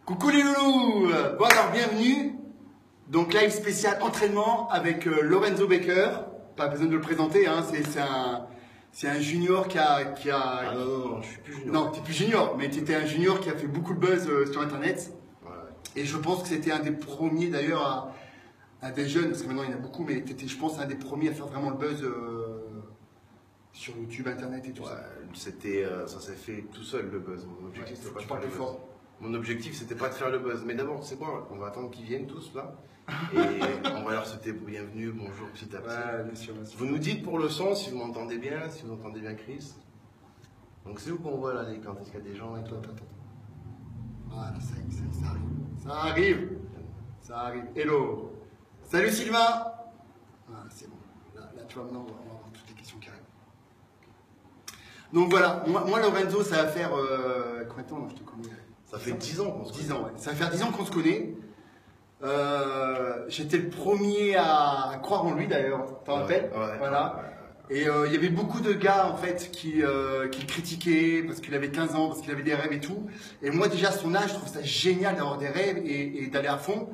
Coucou les loulous. Bon alors bienvenue. Donc live spécial entraînement avec Lorenzo Baker. Pas besoin de le présenter, hein. C'est un junior qui a... Ah non, je suis plus junior. Non, t'es plus junior, mais tu étais un junior qui a fait beaucoup de buzz sur internet. Ouais. Et je pense que c'était un des premiers d'ailleurs à des jeunes, parce que maintenant il y en a beaucoup, mais t'étais, je pense, un des premiers à faire vraiment le buzz sur YouTube, internet et tout ça. C'était, ça s'est fait tout seul le buzz. Mon objectif, c'était pas de faire le plus buzz. fort. Mon objectif, c'était pas de faire le buzz. Mais d'abord, c'est quoi? On va attendre qu'ils viennent tous là. Et on va leur souhaiter bienvenue, bonjour petit à petit. Ouais, bien sûr, bien sûr. Vous nous dites pour le son si vous m'entendez bien, si vous entendez bien Chris. Donc c'est où qu'on voit là quand est-ce qu'il y a des gens et tout. Voilà, ça arrive. Ça arrive. Ça arrive. Hello. Salut Sylvain. Voilà, c'est bon. Là, tu vois, maintenant, on va avoir toutes les questions qui arrivent. Donc voilà, moi Lorenzo, ça va faire... combien de temps je te connais? Ça fait 10 ans qu'on se 10 ans, ouais. Ça va faire 10 ans qu'on se connaît. J'étais le premier à croire en lui d'ailleurs, t'en rappelles? Ouais, voilà. Ouais. Et il y avait beaucoup de gars en fait qui le critiquaient parce qu'il avait 15 ans, parce qu'il avait des rêves et tout. Et moi déjà à son âge, je trouve ça génial d'avoir des rêves et d'aller à fond.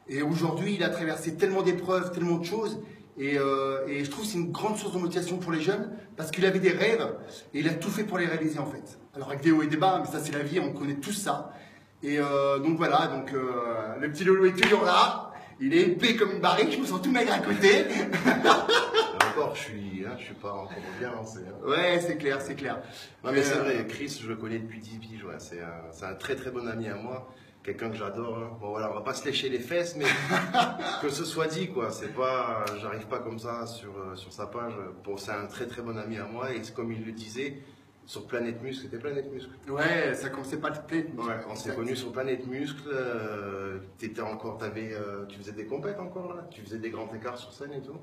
Et aujourd'hui, il a traversé tellement d'épreuves, tellement de choses. Et je trouve que c'est une grande source de motivation pour les jeunes parce qu'il avait des rêves et il a tout fait pour les réaliser en fait. Alors avec des hauts et des bas, mais ça c'est la vie, on connaît tous ça. Et donc voilà, donc le petit Lolo est toujours là. Il est épais comme une barrique, je me sens tout maigre à côté. Encore, je suis pas encore bien. Ouais, c'est clair, c'est clair. Non mais c'est vrai, Chris, je le connais depuis 10 piges. Ouais. C'est un très très bon ami à moi. Quelqu'un que j'adore. Hein. Bon voilà, on va pas se lécher les fesses, mais que ce soit dit quoi. C'est pas, j'arrive pas comme ça sur sa page. Bon, c'est un très très bon ami à moi et comme il le disait sur Planète Muscle, c'était Planète Muscle. Ouais, ça commençait pas de plaît. Ouais, on s'est connus sur Planète Muscle. T'étais encore, tu faisais des compètes encore là. Tu faisais des grands écarts sur scène et tout.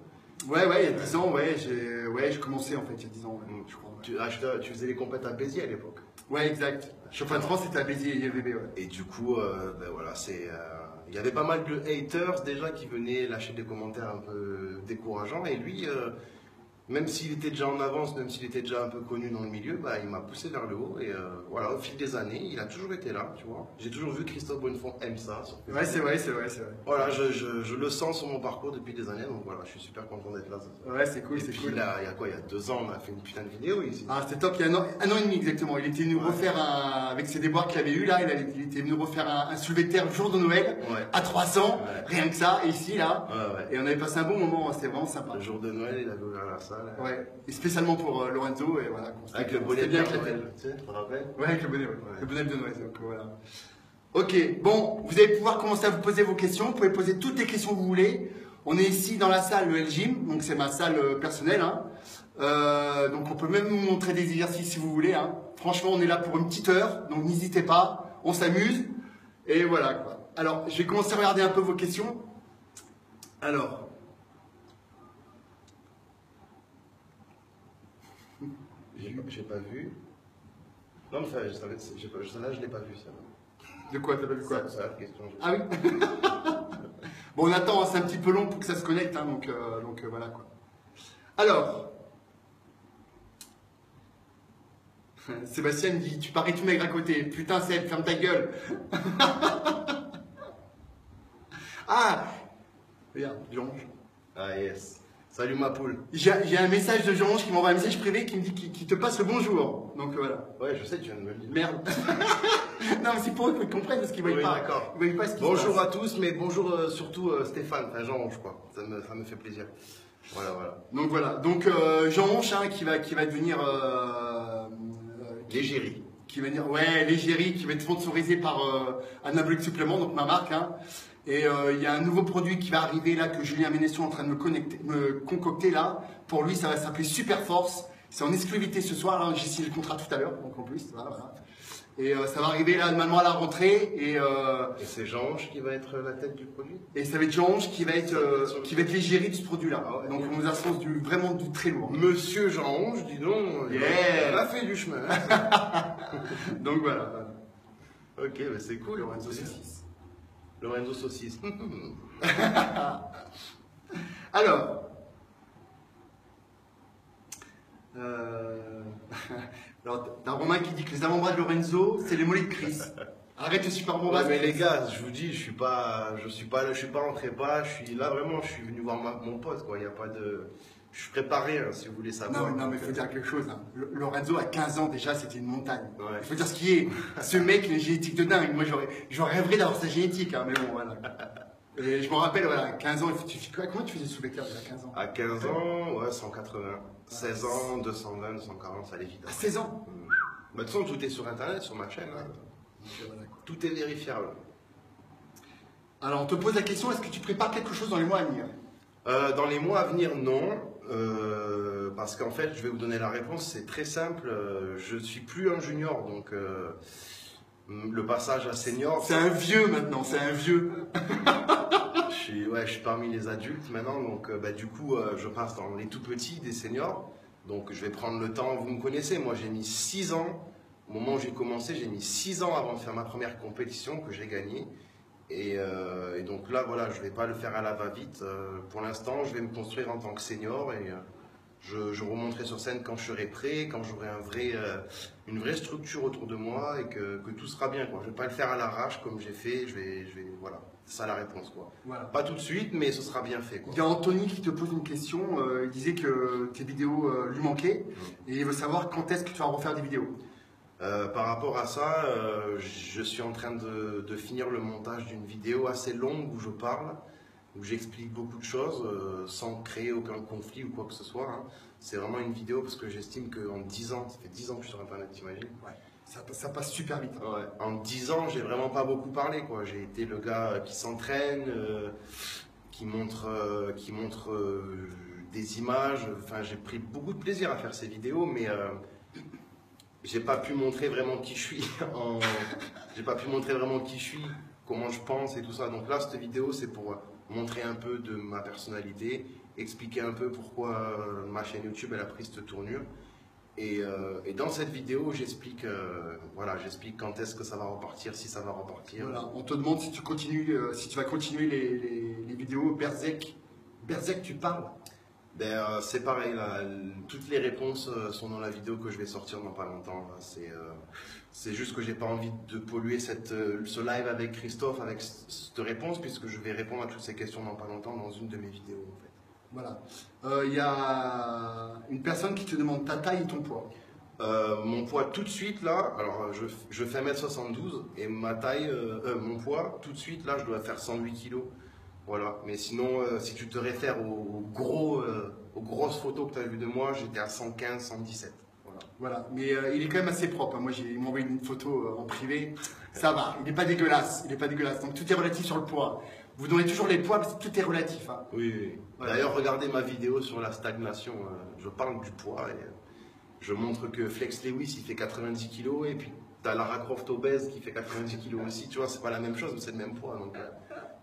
Ouais, il y a 10 ans, je commençais en fait il y a 10 ans, ouais, je crois. Ouais. Tu faisais les compètes à Béziers à l'époque. Ouais, exact. Championnat de France, c'était à Béziers et ILVB, ouais. Et du coup, ben voilà, il y avait pas mal de haters déjà qui venaient lâcher des commentaires un peu décourageants. Et lui, même s'il était déjà en avance, même s'il était déjà un peu connu dans le milieu, bah, il m'a poussé vers le haut. Et voilà, au fil des années, il a toujours été là, tu vois. J'ai toujours vu Christophe Bonnefond aime ça. Sur Facebook. Ouais, c'est vrai. Voilà, je le sens sur mon parcours depuis des années, donc voilà, je suis super content d'être là. Ouais, c'est cool, et c'est puis, cool. il y a quoi, il y a 2 ans, on a fait une putain de vidéo ici. Ah, c'était top, il y a un an et demi exactement. Il était venu refaire avec ses déboires qu'il avait eu là, il était venu refaire un soulevé de terre le jour de Noël, à 300, rien que ça, et ici là. Ouais. Et on avait passé un bon moment, c'était vraiment sympa. Le jour de Noël, il avait ouvert la salle. Ouais, et spécialement pour Lorenzo, et voilà. Avec le bonnet bien de Noël, tu sais, tu te rappelles? Ouais, avec le bonnet, ouais. Le bonnet de Noël, donc voilà. Ok, bon, vous allez pouvoir commencer à vous poser vos questions. Vous pouvez poser toutes les questions que vous voulez. On est ici dans la salle, le L-Gym, donc c'est ma salle personnelle. Hein. Donc on peut même vous montrer des exercices si vous voulez. Hein. Franchement, on est là pour une petite heure, donc n'hésitez pas. On s'amuse. Et voilà quoi. Alors, je vais commencer à regarder un peu vos questions. Alors. J'ai pas vu. Non, mais celle-là, je l'ai pas vu, ça. De quoi? T'as pas vu quoi? C'est la question. Ah oui. Bon, on attend, hein, c'est un petit peu long pour que ça se connecte, hein, donc voilà quoi. Alors, Sébastien me dit, tu parais tout maigre à côté. Putain, Seb, ferme ta gueule. Ah, regarde, Jean-Ange. Ah yes. Salut ma poule. J'ai un message de Jean-Ange qui m'envoie un message privé qui me dit qu'il te passe le bonjour. Donc voilà. Ouais, je sais, tu viens de me le dire. Merde. Non, mais c'est pour eux qu'ils comprennent parce qu'ils ne voient pas. D'accord. Ils voient pas ce qui bonjour se passe. à tous, mais bonjour surtout Stéphane, enfin Jean-Ange quoi. Ça me fait plaisir. Voilà. Donc voilà. Donc Jean-Ange hein, qui va devenir l'égérie. Qui va venir, ouais, l'égérie qui va être sponsorisé par Anabolic Supplément, donc ma marque. Hein. Et il y a un nouveau produit qui va arriver là que Julien Ménesson est en train de me concocter là. Pour lui, ça va s'appeler Super Force. C'est en exclusivité ce soir. Là, j'ai signé le contrat tout à l'heure, donc en plus, voilà. Et ça va arriver là normalement à la rentrée. Et c'est Jean-Ange qui va être la tête du produit. Et ça va être Jean-Ange qui va être l'égérie de ce produit-là. Ah ouais, donc on nous annonce vraiment du très lourd. Monsieur Jean-Ange, dis donc, il a fait du chemin. Donc voilà. Ok, mais c'est cool. Lorenzo Saucisse. Lorenzo Saucisse. Alors. Alors, t'as Romain qui dit que les avant-bras de Lorenzo, c'est les mollets de Chris. Arrête le super Ouais, bombast. mais les gars, je vous dis, je suis pas en prépa, je suis là vraiment, je suis venu voir mon pote, quoi. Il y a pas de, je suis préparé, hein, si vous voulez savoir. Non, mais il faut dire quelque chose. Hein. Lorenzo, à 15 ans, déjà, c'était une montagne. Ouais. Il faut dire ce qui est. Ce mec, il a une génétique de dingue. Moi, j'aurais rêvé d'avoir sa génétique, hein, mais bon, voilà. Et je me rappelle, voilà, à 15 ans, comment tu faisais soulever terre à 15 ans? À 15 ans, ouais, 180. 16 ans, 220, 240, ça allait vite. À 16 ans? Bah, de toute façon, tout est sur internet, sur ma chaîne. Hein. Voilà, quoi. Tout est vérifiable. Alors, on te pose la question, est-ce que tu prépares quelque chose dans les mois à venir? Dans les mois à venir, non. Parce qu'en fait, je vais vous donner la réponse, c'est très simple. Je suis plus un junior, donc le passage à senior. C'est un vieux maintenant, c'est un vieux. Je suis parmi les adultes maintenant, donc du coup, je passe dans les tout petits des seniors. Donc je vais prendre le temps, vous me connaissez, moi j'ai mis 6 ans, au moment où j'ai commencé, j'ai mis 6 ans avant de faire ma première compétition que j'ai gagnée. Et donc là, voilà, je ne vais pas le faire à la va-vite. Pour l'instant, je vais me construire en tant que senior et je remonterai sur scène quand je serai prêt, quand j'aurai une vraie structure autour de moi et que tout sera bien, quoi. Je ne vais pas le faire à l'arrache comme j'ai fait, voilà, c'est ça la réponse, quoi. Voilà. Pas tout de suite, mais ce sera bien fait, quoi. Il y a Anthony qui te pose une question, il disait que tes vidéos lui manquaient et il veut savoir quand est-ce que tu vas refaire des vidéos. Par rapport à ça, je suis en train de finir le montage d'une vidéo assez longue où je parle, où j'explique beaucoup de choses sans créer aucun conflit ou quoi que ce soit. Hein. C'est vraiment une vidéo parce que j'estime qu'en 10 ans, ça fait 10 ans que je suis sur Internet, t'imagines? Ouais, ça passe super vite. Ouais. En 10 ans, j'ai vraiment pas beaucoup parlé, quoi. J'ai été le gars qui s'entraîne, qui montre des images. Enfin, j'ai pris beaucoup de plaisir à faire ces vidéos, mais j'ai pas pu montrer vraiment qui je suis. J'ai pas pu montrer vraiment qui je suis, comment je pense et tout ça. Donc là, cette vidéo, c'est pour montrer un peu de ma personnalité, expliquer un peu pourquoi ma chaîne YouTube elle a pris cette tournure. Et dans cette vidéo, j'explique quand est-ce que ça va repartir, si ça va repartir. Voilà, on te demande si tu vas continuer les vidéos Berzec. Berzec, tu parles? C'est pareil, là, toutes les réponses sont dans la vidéo que je vais sortir dans pas longtemps. C'est juste que j'ai pas envie de polluer ce live avec Christophe avec cette réponse, puisque je vais répondre à toutes ces questions dans pas longtemps dans une de mes vidéos. En fait. Voilà. Il y a une personne qui te demande ta taille et ton poids. Mon poids tout de suite là, alors je fais 1m72 et ma taille, mon poids tout de suite là, je dois faire 108 kg. Voilà, mais sinon, si tu te réfères aux grosses photos que tu as vues de moi, j'étais à 115, 117. Voilà, mais il est quand même assez propre. Moi, il m'a envoyé une photo en privé. Ça va, il n'est pas dégueulasse. Il n'est pas dégueulasse. Donc tout est relatif sur le poids. Vous donnez toujours les poids, mais tout est relatif. Hein. Oui. Voilà. D'ailleurs, regardez ma vidéo sur la stagnation. Je parle du poids et je montre que Flex Lewis, il fait 90 kg et puis tu as Lara Croft obèse qui fait 90 kg aussi. Tu vois, c'est pas la même chose, mais c'est le même poids. Donc,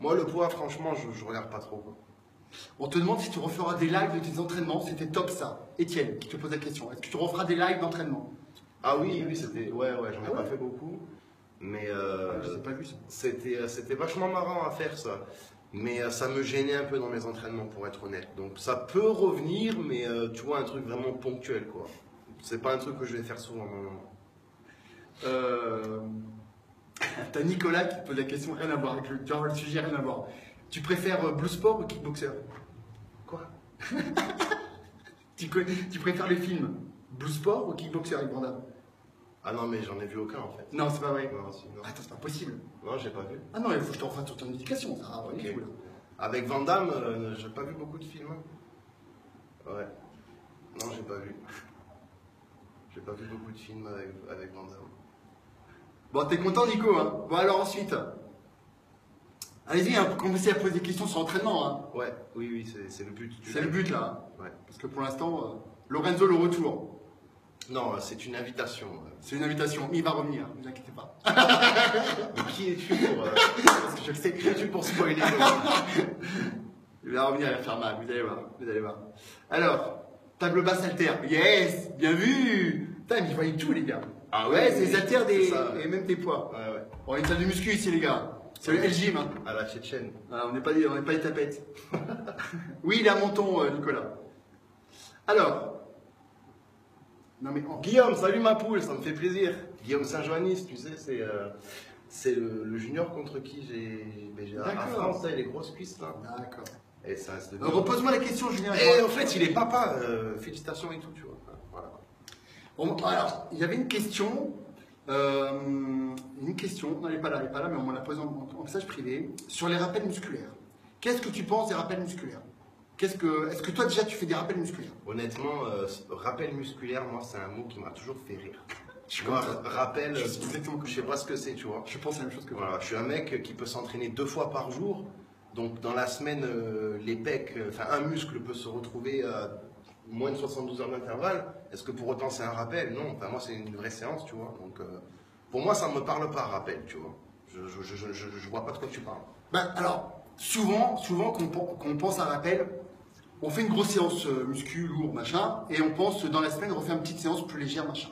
moi, le poids, franchement, je regarde pas trop. Quoi. On te demande si tu referas des lives de tes entraînements. C'était top ça. Étienne qui te pose la question. Est-ce que tu referas des lives d'entraînement? Ah oui, c'était. Ouais, j'en ai pas fait beaucoup. Mais je n'ai pas vu ça. C'était vachement marrant à faire ça. Mais ça me gênait un peu dans mes entraînements, pour être honnête. Donc ça peut revenir, mais tu vois, un truc vraiment ponctuel, quoi. C'est pas un truc que je vais faire souvent, non. T'as Nicolas qui te pose la question, rien à voir avec le sujet, rien à voir. Tu préfères Blue Sport ou Kickboxer? Quoi? tu préfères les films Blue Sport ou Kickboxer avec Van Damme? Ah non, mais j'en ai vu aucun en fait. Non, c'est pas vrai. Non. Attends, c'est pas possible. Non, j'ai pas vu. Ah non, il faut que je te refasse sur ton éducation, ça va okay. Avec Van Damme, j'ai pas vu beaucoup de films. Ouais. Non, j'ai pas vu. J'ai pas vu beaucoup de films avec Van Damme. Bon, t'es content, Nico, hein? Bon, alors ensuite. Allez-y, hein, commencez à poser des questions sur l'entraînement. Hein. Ouais, oui, c'est le but. C'est le but, là. Ouais. Parce que pour l'instant, Lorenzo, le retour. Non, c'est une invitation. C'est une invitation, il va revenir, ne vous inquiétez pas. Mais qui es-tu pour... Parce que je sais, qui es-tu pour spoiler? Il va revenir, il va faire mal, vous allez voir. Alors, table basse haltère, yes, bien vu. Putain, mais ils voient tout, les gars. Ah ouais, c'est les haltères et même tes pois. Ouais. On a une salle de muscu ici, les gars. C'est le gym. Hein. À la tchétchène. Alors, on n'est pas des tapettes. Oui, il est à Menton, Nicolas. Alors... Non mais Guillaume, salut ma poule, ça me fait plaisir. Guillaume Saint-Joannis, tu sais, C'est le junior contre qui j'ai à France, là, il est grosses cuisses là. D'accord. Et ça reste repose-moi la question, Julien. Et en fait, il est papa. Félicitations et tout, tu vois. Voilà. Bon, alors, il y avait une question. Non, elle n'est pas là, mais on me l'a posée en message privé. Sur les rappels musculaires. Qu'est-ce que tu penses des rappels musculaires? Est-ce que toi, déjà, tu fais des rappels musculaires? Honnêtement, rappel musculaire, moi, c'est un mot qui m'a toujours fait rire. Moi, rappel, je sais pas ce que c'est, tu vois. Je pense la même chose que toi. Voilà, je suis un mec qui peut s'entraîner 2 fois par jour. Donc, dans la semaine, les pecs, un muscle peut se retrouver à moins de 72 heures d'intervalle. Est-ce que pour autant c'est un rappel? Non, moi, c'est une vraie séance, tu vois. Donc, pour moi, ça ne me parle pas, rappel, tu vois. Je vois pas de quoi tu parles. Alors, souvent quand on pense à rappel, on fait une grosse séance muscu, lourd, machin, et on pense dans la semaine, on refait une petite séance plus légère, machin.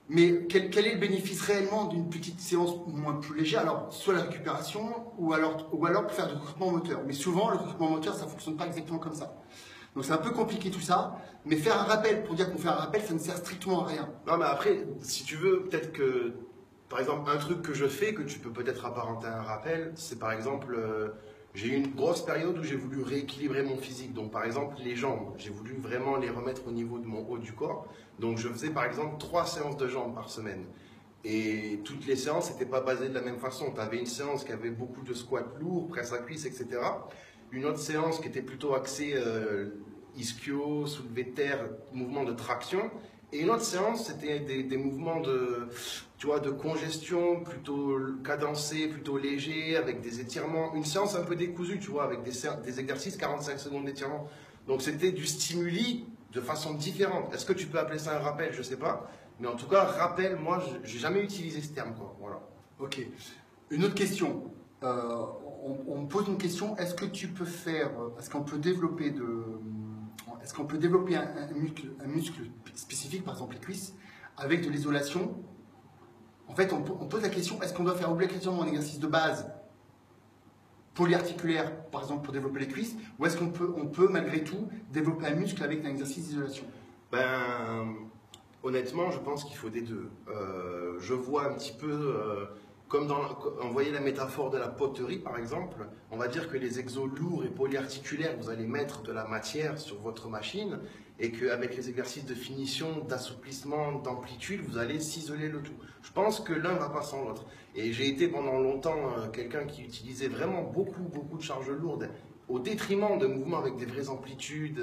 Mais quel est le bénéfice réellement d'une petite séance moins plus légère? Alors, soit la récupération, ou alors pour faire du recrutement moteur. Mais souvent, le recrutement moteur, ça ne fonctionne pas exactement comme ça. Donc c'est un peu compliqué tout ça, mais faire un rappel, pour dire qu'on fait un rappel, ça ne sert strictement à rien. Non, mais après, si tu veux, peut-être que, par exemple, un truc que je fais, que tu peux peut-être apparenter à un rappel, c'est par exemple, j'ai eu une grosse période où j'ai voulu rééquilibrer mon physique. Donc par exemple, les jambes, j'ai voulu vraiment les remettre au niveau de mon haut du corps. Donc je faisais par exemple 3 séances de jambes par semaine. Et toutes les séances n'étaient pas basées de la même façon. Tu avais une séance qui avait beaucoup de squats lourds, presse à cuisse, etc. Une autre séance qui était plutôt axée ischio, soulevé de terre, mouvement de traction. Et une autre séance, c'était des mouvements de congestion, plutôt cadencés, plutôt légers, avec des étirements. Une séance un peu décousue, tu vois, avec des exercices, 45 secondes d'étirement. Donc c'était du stimuli de façon différente. Est-ce que tu peux appeler ça un rappel? Je ne sais pas. Mais en tout cas, rappel, moi, je n'ai jamais utilisé ce terme, quoi. Voilà. Ok. Une autre question. On me pose une question. Est-ce que tu peux faire, est-ce qu'on peut développer un muscle spécifique, par exemple les cuisses, avec de l'isolation? En fait, on pose la question, est-ce qu'on doit faire obligatoirement un exercice de base polyarticulaire, par exemple, pour développer les cuisses, ou est-ce qu'on peut malgré tout développer un muscle avec un exercice d'isolation? Honnêtement, je pense qu'il faut des deux. Je vois un petit peu, on voyait la métaphore de la poterie par exemple, on va dire que les exos lourds et polyarticulaires, vous allez mettre de la matière sur votre machine et qu'avec les exercices de finition, d'assouplissement, d'amplitude, vous allez ciseler le tout. Je pense que l'un ne va pas sans l'autre. Et j'ai été pendant longtemps quelqu'un qui utilisait vraiment beaucoup de charges lourdes au détriment de mouvements avec des vraies amplitudes,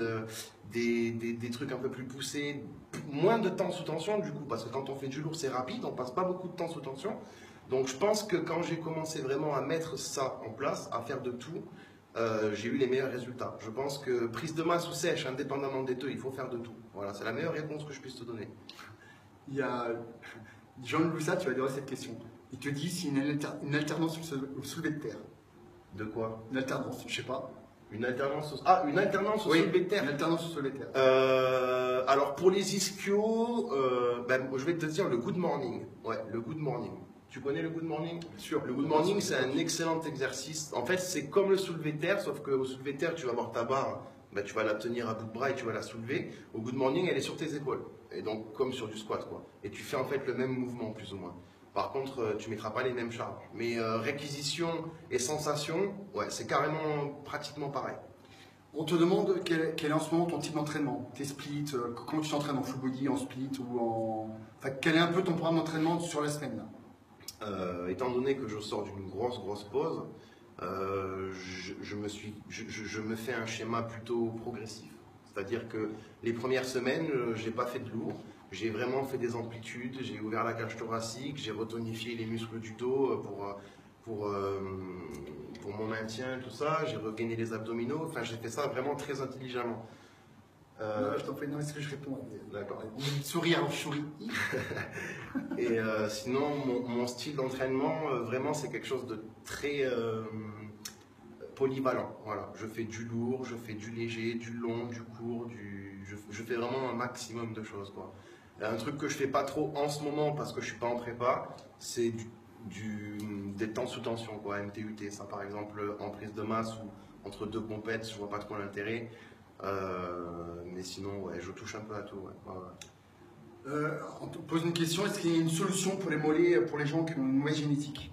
des trucs un peu plus poussés, moins de temps sous tension du coup, parce que quand on fait du lourd c'est rapide, on passe pas beaucoup de temps sous tension. Donc je pense que quand j'ai commencé vraiment à mettre ça en place, à faire de tout, j'ai eu les meilleurs résultats. Je pense que prise de masse ou sèche, indépendamment des deux, il faut faire de tout. Voilà, c'est la meilleure réponse que je puisse te donner. Il y a Jean-Louis, tu vas adorer cette question. Il te dit si une alternance au soulevé de terre. De quoi? Une alternance, je sais pas. Une alternance au soulevé de terre. Une alternance au soulevé de terre. Alors pour les ischios, je vais te dire le good morning. Ouais, le good morning. Tu connais le good morning? Bien sûr. Le good morning, c'est un excellent exercice. En fait, c'est comme le soulevé de terre, sauf qu'au soulevé de terre, tu vas avoir ta barre, tu vas la tenir à bout de bras et tu vas la soulever. Au good morning, elle est sur tes épaules. Et donc, comme sur du squat, quoi. Et tu fais en fait le même mouvement, plus ou moins. Par contre, tu ne mettras pas les mêmes charges. Mais réquisition et sensation, ouais, c'est carrément pratiquement pareil. On te demande quel est en ce moment ton type d'entraînement, tes splits, comment tu t'entraînes en full body, en split ou en... Enfin, quel est un peu ton programme d'entraînement sur la semaine là? Étant donné que je sors d'une grosse pause, je me fais un schéma plutôt progressif. C'est-à-dire que les premières semaines, je n'ai pas fait de lourd. J'ai vraiment fait des amplitudes, j'ai ouvert la cage thoracique, j'ai retonifié les muscles du dos pour mon maintien, tout ça. J'ai regainé les abdominaux. Enfin, j'ai fait ça vraiment très intelligemment. Non, je t'en prie, non, est-ce que je réponds? D'accord. Souris, alors je souris. Et sinon, mon style d'entraînement, vraiment, c'est quelque chose de très polyvalent. Voilà. Je fais du lourd, je fais du léger, du long, du court, je fais vraiment un maximum de choses, quoi. Un truc que je fais pas trop en ce moment parce que je suis pas en prépa, c'est des temps sous tension, quoi, MTUT. Ça, par exemple, en prise de masse ou entre deux compètes, je vois pas trop l'intérêt. Mais sinon, ouais, je touche un peu à tout. Ouais. On te pose une question, est-ce qu'il y a une solution pour les mollets, pour les gens qui ont une mauvaise génétique?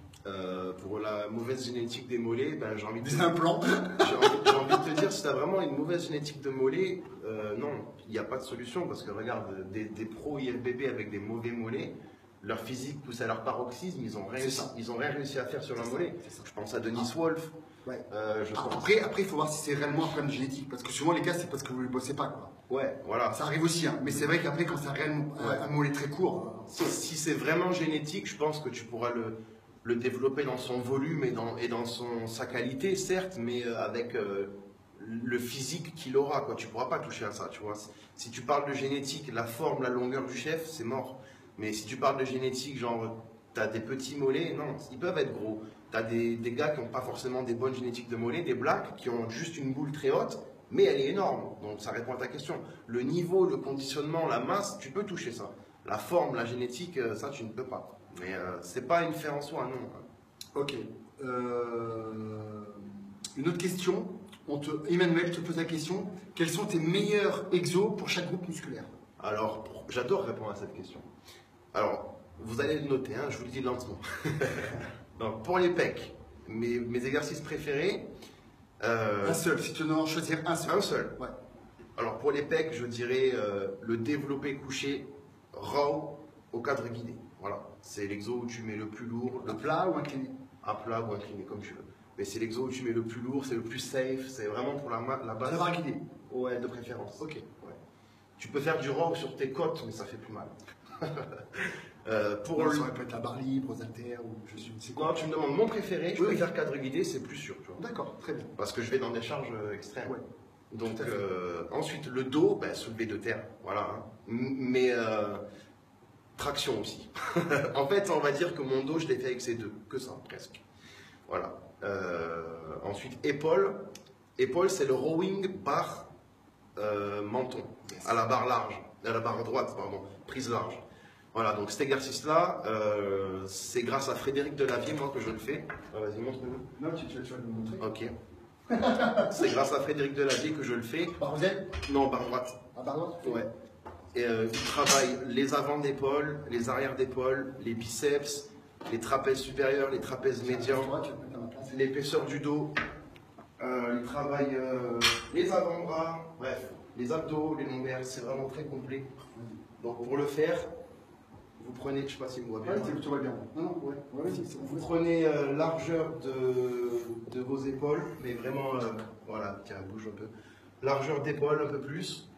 pour la mauvaise génétique des mollets, ben, j'ai envie de Des implants. j'ai envie de te dire, si tu as vraiment une mauvaise génétique de mollets, non, il n'y a pas de solution. Parce que regarde, des pros IFBB avec des mauvais mollets, leur physique pousse à leur paroxysme, ils n'ont rien réussi à faire sur leur mollet. Je pense à Denis Wolf. Ouais. Après, il faut voir si c'est réellement un problème génétique. Parce que souvent, les cas, c'est parce que vous ne bossez pas. Quoi. ouais, voilà. Ça arrive aussi. Hein. Mais c'est vrai qu'après, quand c'est réellement un mollet très court. Si c'est vraiment génétique, je pense que tu pourras le développer dans son volume et dans sa qualité, certes, mais avec le physique qu'il aura. Quoi. Tu ne pourras pas toucher à ça. Tu vois. Si tu parles de génétique, la forme, la longueur du chef, c'est mort. Mais si tu parles de génétique, genre, tu as des petits mollets, non, ils peuvent être gros. Tu as des gars qui n'ont pas forcément des bonnes génétiques de mollets, des blacks qui ont juste une boule très haute, mais elle est énorme. Donc ça répond à ta question. Le niveau, le conditionnement, la masse, tu peux toucher ça. La forme, la génétique, ça, tu ne peux pas. Mais c'est pas une fin en soi, non. Ok. Une autre question. Emmanuel te pose la question. Quels sont tes meilleurs exos pour chaque groupe musculaire? Alors, j'adore répondre à cette question. Alors, vous allez le noter, hein, je vous le dis lentement. Donc, pour les pecs, mes exercices préférés. Un seul, si tu dois en choisir un seul. Un seul. Ouais. Alors, pour les pecs, je dirais le développé couché raw au cadre guidé. Voilà. C'est l'exo où tu mets le plus lourd. À plat ou incliné? À plat ou incliné, comme tu veux. Mais c'est l'exo où tu mets le plus lourd, c'est le plus safe, c'est vraiment pour la base. À la barre guidée? Ouais, de préférence. Ok. Ouais. Tu peux faire du raw sur tes côtes, mais ça fait plus mal. Ça aurait pu être la barre libre, aux haltères ou je sais quoi. Non, tu me demandes mon préféré, je peux faire cadre guidé, c'est plus sûr. D'accord, très bien. Parce que je vais dans des charges extrêmes. Ouais. Donc, ensuite, le dos, ben, soulevé de terre. Voilà. Hein. Mais traction aussi. En fait, on va dire que mon dos, je l'ai fait avec ces deux. Que ça, presque. Voilà. Ensuite, épaule. Épaule, c'est le rowing barre menton. Yes. À la barre large. À la barre droite, pardon. Prise large. Voilà, donc cet exercice-là, c'est grâce à Frédéric Delavier, moi, que je le fais. Vas-y, montre-nous. Non, tu vas le montrer. Ok. C'est grâce à Frédéric Delavier que je le fais. Barre rosette? Non, barre droite. Ah, barre droite? Ouais. Et il travaille les avants d'épaule, les arrières d'épaule, les biceps, les trapèzes supérieurs, les trapèzes médians, l'épaisseur du dos. Il travaille les avant-bras, bref, les abdos, les lombaires, c'est vraiment très complet. Donc pour le faire, vous prenez, je ne sais pas si vous voyez bien. Ouais, tu vois bien. Non, ouais, vous prenez largeur de vos épaules, mais vraiment, voilà, tiens, bouge un peu. Largeur d'épaule un peu plus.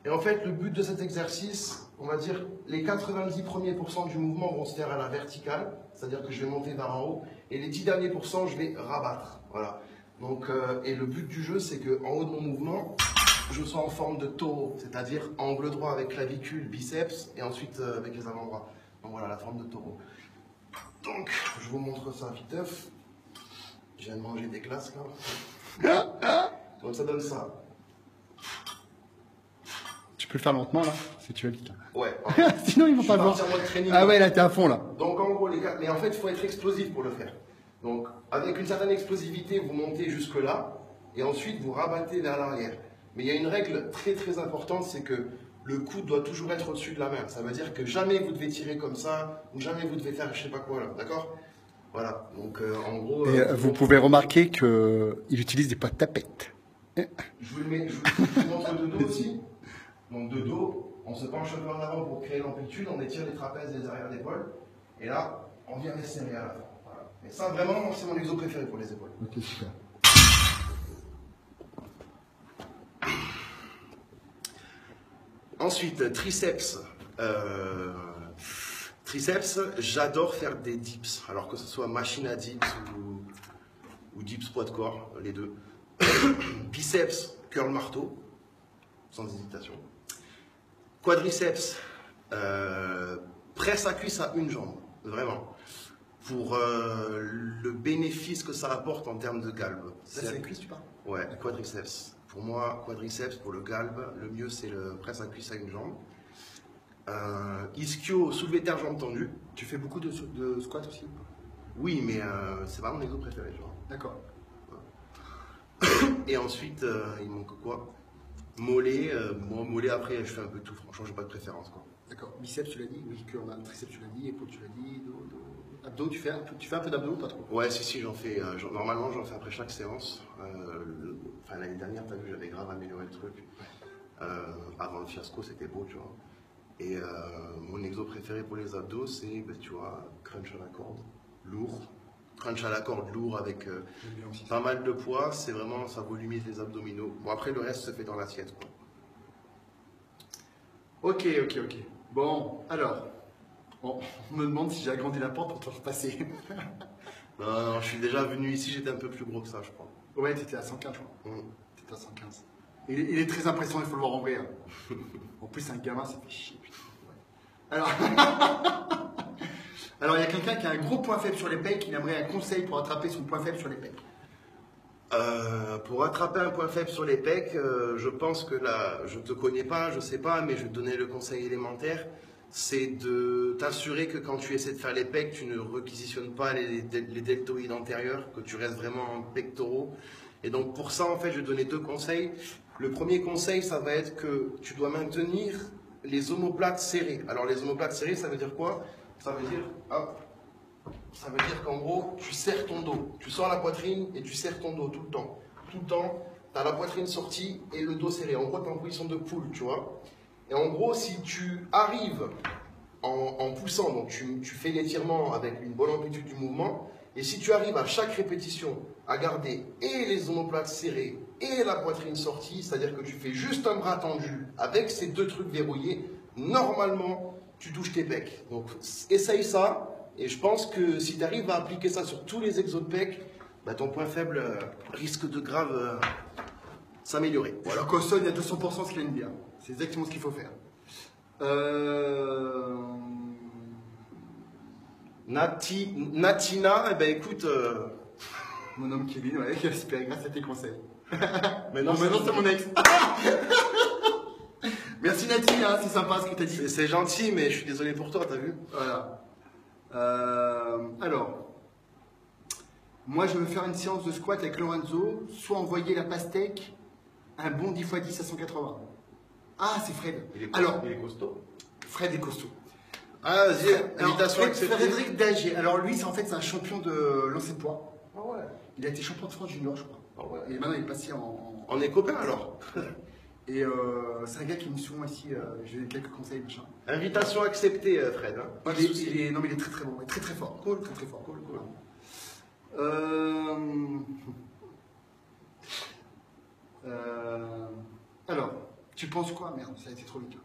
Et en fait, le but de cet exercice, on va dire, les 90 premiers pourcents du mouvement vont se faire à la verticale, c'est-à-dire que je vais monter vers en haut, et les 10 derniers pourcents, je vais rabattre. Voilà. Donc, et le but du jeu, c'est qu'en haut de mon mouvement, je sois en forme de taureau, c'est-à-dire angle droit avec clavicule, biceps, et ensuite avec les avant-bras. Donc voilà, la forme de taureau. Donc, je vous montre ça viteuf. Je viens de manger des glaces là. Donc ça donne ça. Tu peux le faire lentement là, si tu veux vite. Ouais. Sinon ils vont pas le voir. Ah ouais, là t'es à fond là. Donc en gros les gars, mais en fait il faut être explosif pour le faire. Donc avec une certaine explosivité, vous montez jusque là, et ensuite vous rabattez vers l'arrière. Mais il y a une règle très très importante, c'est que le coude doit toujours être au-dessus de la main. Ça veut dire que jamais vous devez tirer comme ça, ou jamais vous devez faire je sais pas quoi là, d'accord? Voilà, donc en gros... Et vous pouvez remarquer qu'il utilise des poids de tapette. Je vous montre de dos aussi. Donc de dos, on se penche un peu en avant pour créer l'amplitude, on étire les trapèzes et les arrières d'épaule. Et là, on vient les serrer à la fin. Voilà. Et ça, vraiment, c'est mon exo préféré pour les épaules. Ok, super. Ensuite, triceps. Triceps, j'adore faire des dips. Alors que ce soit machine à dips ou dips poids de corps, les deux. Biceps, curl marteau, sans hésitation. Quadriceps, presse à cuisse à une jambe, vraiment. Pour le bénéfice que ça apporte en termes de galbe. C'est la cuisse, tu parles? Ouais, quadriceps. Pour moi, quadriceps, pour le galbe, le mieux c'est le presse à cuisse à une jambe. Ischio, soulevé terre, jambe tendue. Tu fais beaucoup de squats aussi? Oui, mais c'est pas mon exo préféré. D'accord. Et ensuite, il manque quoi? Mollet, moi mollet après je fais un peu tout, franchement j'ai pas de préférence quoi. D'accord, biceps tu l'as dit, oui, curl, triceps tu l'as dit, épaule tu l'as dit, dos. Abdos, tu fais un peu d'abdos ou pas trop? Ouais, si, j'en fais. Normalement, j'en fais après chaque séance. Enfin, l'année dernière, t'as vu, j'avais grave amélioré le truc. Avant le fiasco, c'était beau, tu vois. Et mon exo préféré pour les abdos, c'est, ben, tu vois, crunch à la corde, lourd. Crunch à la corde lourd avec pas mal de poids, c'est vraiment, ça volumise les abdominaux. Bon, après, le reste se fait dans l'assiette, quoi. Ok. Bon, alors, on me demande si j'ai agrandi la porte pour te repasser. Non, je suis déjà venu ici, j'étais un peu plus gros que ça, je crois. Ouais, t'étais à 115, je crois. Mm. T'étais à 115. Il est très impressionnant, il faut le voir en vrai. Hein. En plus, un gamin, ça fait chier, putain. Ouais. Alors, il y a quelqu'un qui a un gros point faible sur les pecs, il aimerait un conseil pour attraper son point faible sur les pecs. Pour attraper un point faible sur les pecs, je pense que là, je ne te connais pas, je sais pas, mais je vais te donner le conseil élémentaire, c'est de t'assurer que quand tu essaies de faire les pecs, tu ne requisitionnes pas les deltoïdes antérieurs, que tu restes vraiment en pectoraux. Et donc pour ça, en fait, je vais te donner deux conseils. Le premier conseil, ça va être que tu dois maintenir les omoplates serrées. Alors les omoplates serrées, ça veut dire quoi? Ça veut dire, hop, ça veut dire qu'en gros, tu serres ton dos. Tu sors la poitrine et tu serres ton dos tout le temps. Tout le temps, tu as la poitrine sortie et le dos serré. En gros, tu es en position de poule, tu vois. Et en gros, si tu arrives en poussant, donc tu fais l'étirement avec une bonne amplitude du mouvement, et si tu arrives à chaque répétition à garder et les omoplates serrées et la poitrine sortie, c'est-à-dire que tu fais juste un bras tendu avec ces deux trucs verrouillés, normalement, tu touches tes pecs. Donc, essaye ça. Et je pense que si tu arrives à appliquer ça sur tous les exos de pec, bah, ton point faible risque de grave s'améliorer. Voilà. Je cautionne à 200% ce qu'il vient de dire. C'est exactement ce qu'il faut faire. Natina, eh ben écoute. Mon homme Kevin, ouais, qui a espéré grâce à tes conseils. Mais non, maintenant c'est mon ex. Merci Nati, hein, c'est sympa ce que tu as dit. C'est gentil, mais je suis désolé pour toi, t'as vu? Voilà. Alors, moi je veux faire une séance de squat avec Lorenzo, soit envoyer la pastèque, un bon 10x10 à 180. Ah, c'est Fred. Il est costaud. Fred est costaud. Ah, vas-y, invitation acceptée. Frédéric Dagier. Alors lui, c'est un champion de lancer de poids. Ah ouais. Il a été champion de France junior, je crois. Ah ouais. Et maintenant il est passé en... On est copains alors. Et c'est un gars qui me souvent ici, je lui donne quelques conseils, machin. Invitation acceptée, Fred. Hein. Non, mais il est très très bon, très très fort. Cool, très très fort. Cool. Alors, tu penses quoi? Merde, ça a été trop vite.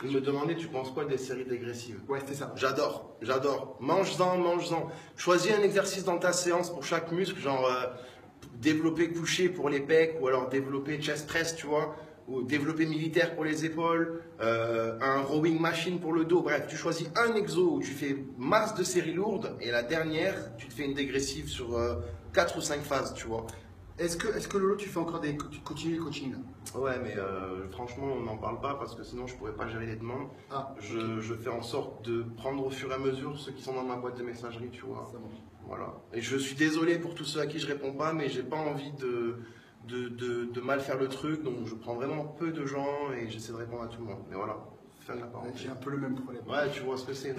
Je me demandais, tu penses quoi des séries dégressives? Ouais, c'était ça. J'adore. Mange-en. Choisis un exercice dans ta séance pour chaque muscle, genre développer couché pour les pecs, ou alors développer chest press, tu vois, ou développer militaire pour les épaules, un rowing machine pour le dos. Bref, tu choisis un exo où tu fais masse de séries lourdes, et la dernière, tu te fais une dégressive sur 4 ou 5 phases, tu vois. Est-ce que Lolo, tu fais encore tu continues le coaching là? Ouais, mais franchement, on n'en parle pas parce que sinon je pourrais pas gérer les demandes. Ah, je fais en sorte de prendre au fur et à mesure ceux qui sont dans ma boîte de messagerie, tu vois. ça marche. Voilà. Et je suis désolé pour tous ceux à qui je réponds pas, mais j'ai pas envie de mal faire le truc, donc je prends vraiment peu de gens et j'essaie de répondre à tout le monde. Mais voilà, fin de la parenthèse. J'ai un peu le même problème. Ouais, tu vois ce que c'est.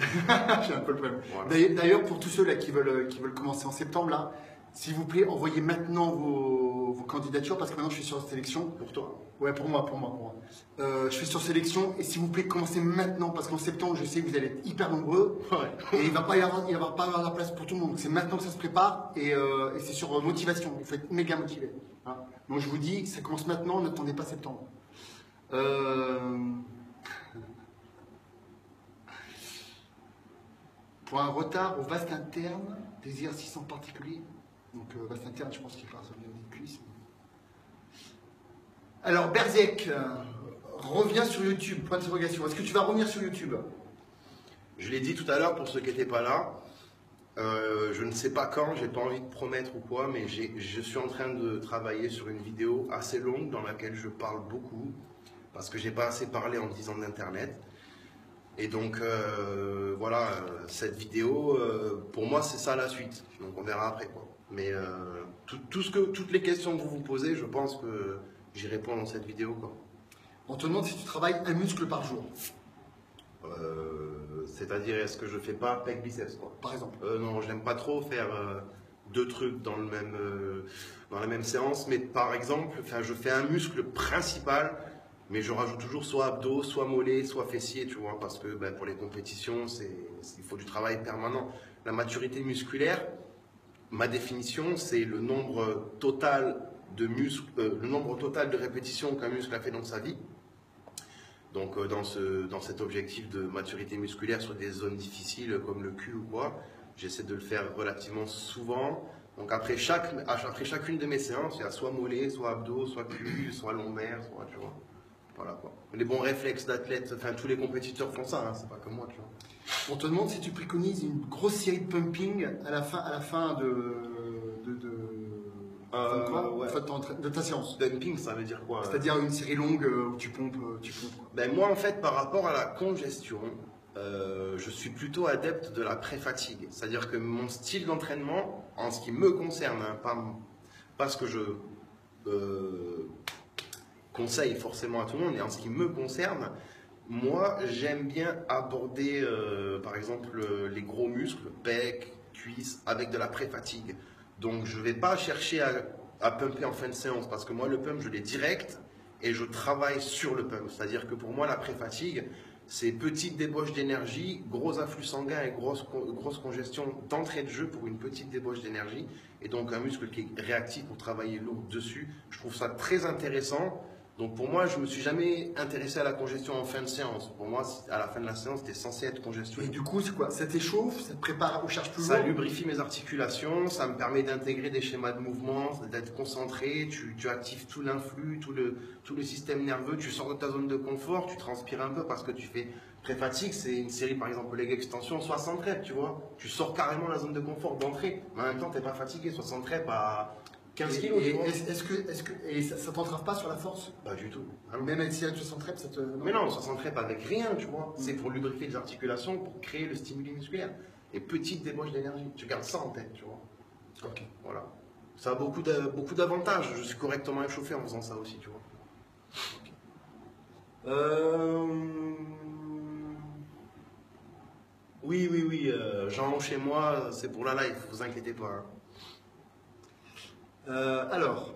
J'ai un peu le problème. Voilà. D'ailleurs, pour tous ceux là qui veulent commencer en septembre là, s'il vous plaît, envoyez maintenant vos candidatures parce que maintenant je suis sur sélection. Pour toi. Ouais, pour moi. Je suis sur sélection et s'il vous plaît, commencez maintenant parce qu'en septembre, je sais que vous allez être hyper nombreux Ouais. et il va pas y avoir la place pour tout le monde. C'est maintenant que ça se prépare et c'est sur motivation. Il faut être méga motivé. Hein. Donc je vous dis, ça commence maintenant, n'attendez pas septembre. Pour un retard au vaste interne, des exercices en particulier. Donc vaste interne, je pense qu'il parle au niveau des cuisses. Alors Berzek, reviens sur YouTube, point d'interrogation. Est-ce que tu vas revenir sur YouTube? Je l'ai dit tout à l'heure pour ceux qui n'étaient pas là. Je ne sais pas quand, j'ai pas envie de promettre ou quoi, mais je suis en train de travailler sur une vidéo assez longue dans laquelle je parle beaucoup parce que j'ai pas assez parlé en 10 ans d'internet. Et donc voilà, cette vidéo, pour moi c'est ça la suite. Donc on verra après quoi. Mais toutes les questions que vous vous posez, je pense que j'y réponds dans cette vidéo quoi. On te demande si tu travailles un muscle par jour. C'est-à-dire, est-ce que je fais pas pec biceps quoi? Par exemple. Non, je n'aime pas trop faire deux trucs dans dans la même séance, mais par exemple, enfin, je fais un muscle principal, mais je rajoute toujours soit abdos, soit mollets, soit fessiers, tu vois, parce que ben, pour les compétitions, il faut du travail permanent. La maturité musculaire, ma définition, c'est le nombre total de muscles, le nombre total de répétitions qu'un muscle a fait dans sa vie. Donc dans cet objectif de maturité musculaire sur des zones difficiles comme le cul ou quoi, j'essaie de le faire relativement souvent. Donc après chacune de mes séances, il y a soit mollet, soit abdos, soit cul, soit lombaire, soit tu vois. Voilà quoi. Les bons réflexes d'athlète, enfin tous les compétiteurs font ça, hein, c'est pas comme moi, tu vois. On te demande si tu préconises une grosse série de pumping à la fin Ouais. de ta séance. Pumping, ça veut dire quoi? C'est-à-dire une série longue où tu pompes quoi. Ben moi en fait par rapport à la congestion, je suis plutôt adepte de la pré-fatigue. C'est-à-dire que mon style d'entraînement, en ce qui me concerne, hein, pas ce que je conseille forcément à tout le monde, mais en ce qui me concerne, moi j'aime bien aborder par exemple les gros muscles, pecs, cuisses, avec de la pré-fatigue. Donc je ne vais pas chercher à pumper en fin de séance parce que moi le pump je l'ai direct et je travaille sur le pump. C'est-à-dire que pour moi la pré-fatigue c'est petite débauche d'énergie, gros afflux sanguin et grosse congestion d'entrée de jeu pour une petite débauche d'énergie et donc un muscle qui est réactif pour travailler lourd dessus. Je trouve ça très intéressant. Donc pour moi, je me suis jamais intéressé à la congestion en fin de séance. Pour moi, à la fin de la séance, c'était censé être congestion. Et du coup, c'est quoi? Ça t'échauffe, ça te prépare aux charges plus Ça lourdes? lubrifie mes articulations, ça me permet d'intégrer des schémas de mouvement, d'être concentré, tu actives tout l'influx, tout le système nerveux, tu sors de ta zone de confort, tu transpires un peu parce que tu fais pré-fatigue, c'est une série par exemple leg extension, 60 reps, tu vois. Tu sors carrément de la zone de confort d'entrée, mais en même temps, tu n'es pas fatigué, 60 reps à 15 kilos, tu vois. Et ça t'entrave pas sur la force? Pas du tout. Même avec série de 60 reps, ça te... Mais non, 60 reps avec rien, tu vois. C'est pour lubrifier les articulations, pour créer le stimuli musculaire. Et petite débauche d'énergie. Tu gardes ça en tête, tu vois. Ok. Voilà. Ça a beaucoup d'avantages. Je suis correctement échauffé en faisant ça aussi, tu vois. Oui. Jean chez moi, c'est pour la live, vous inquiétez pas. Hein. Alors.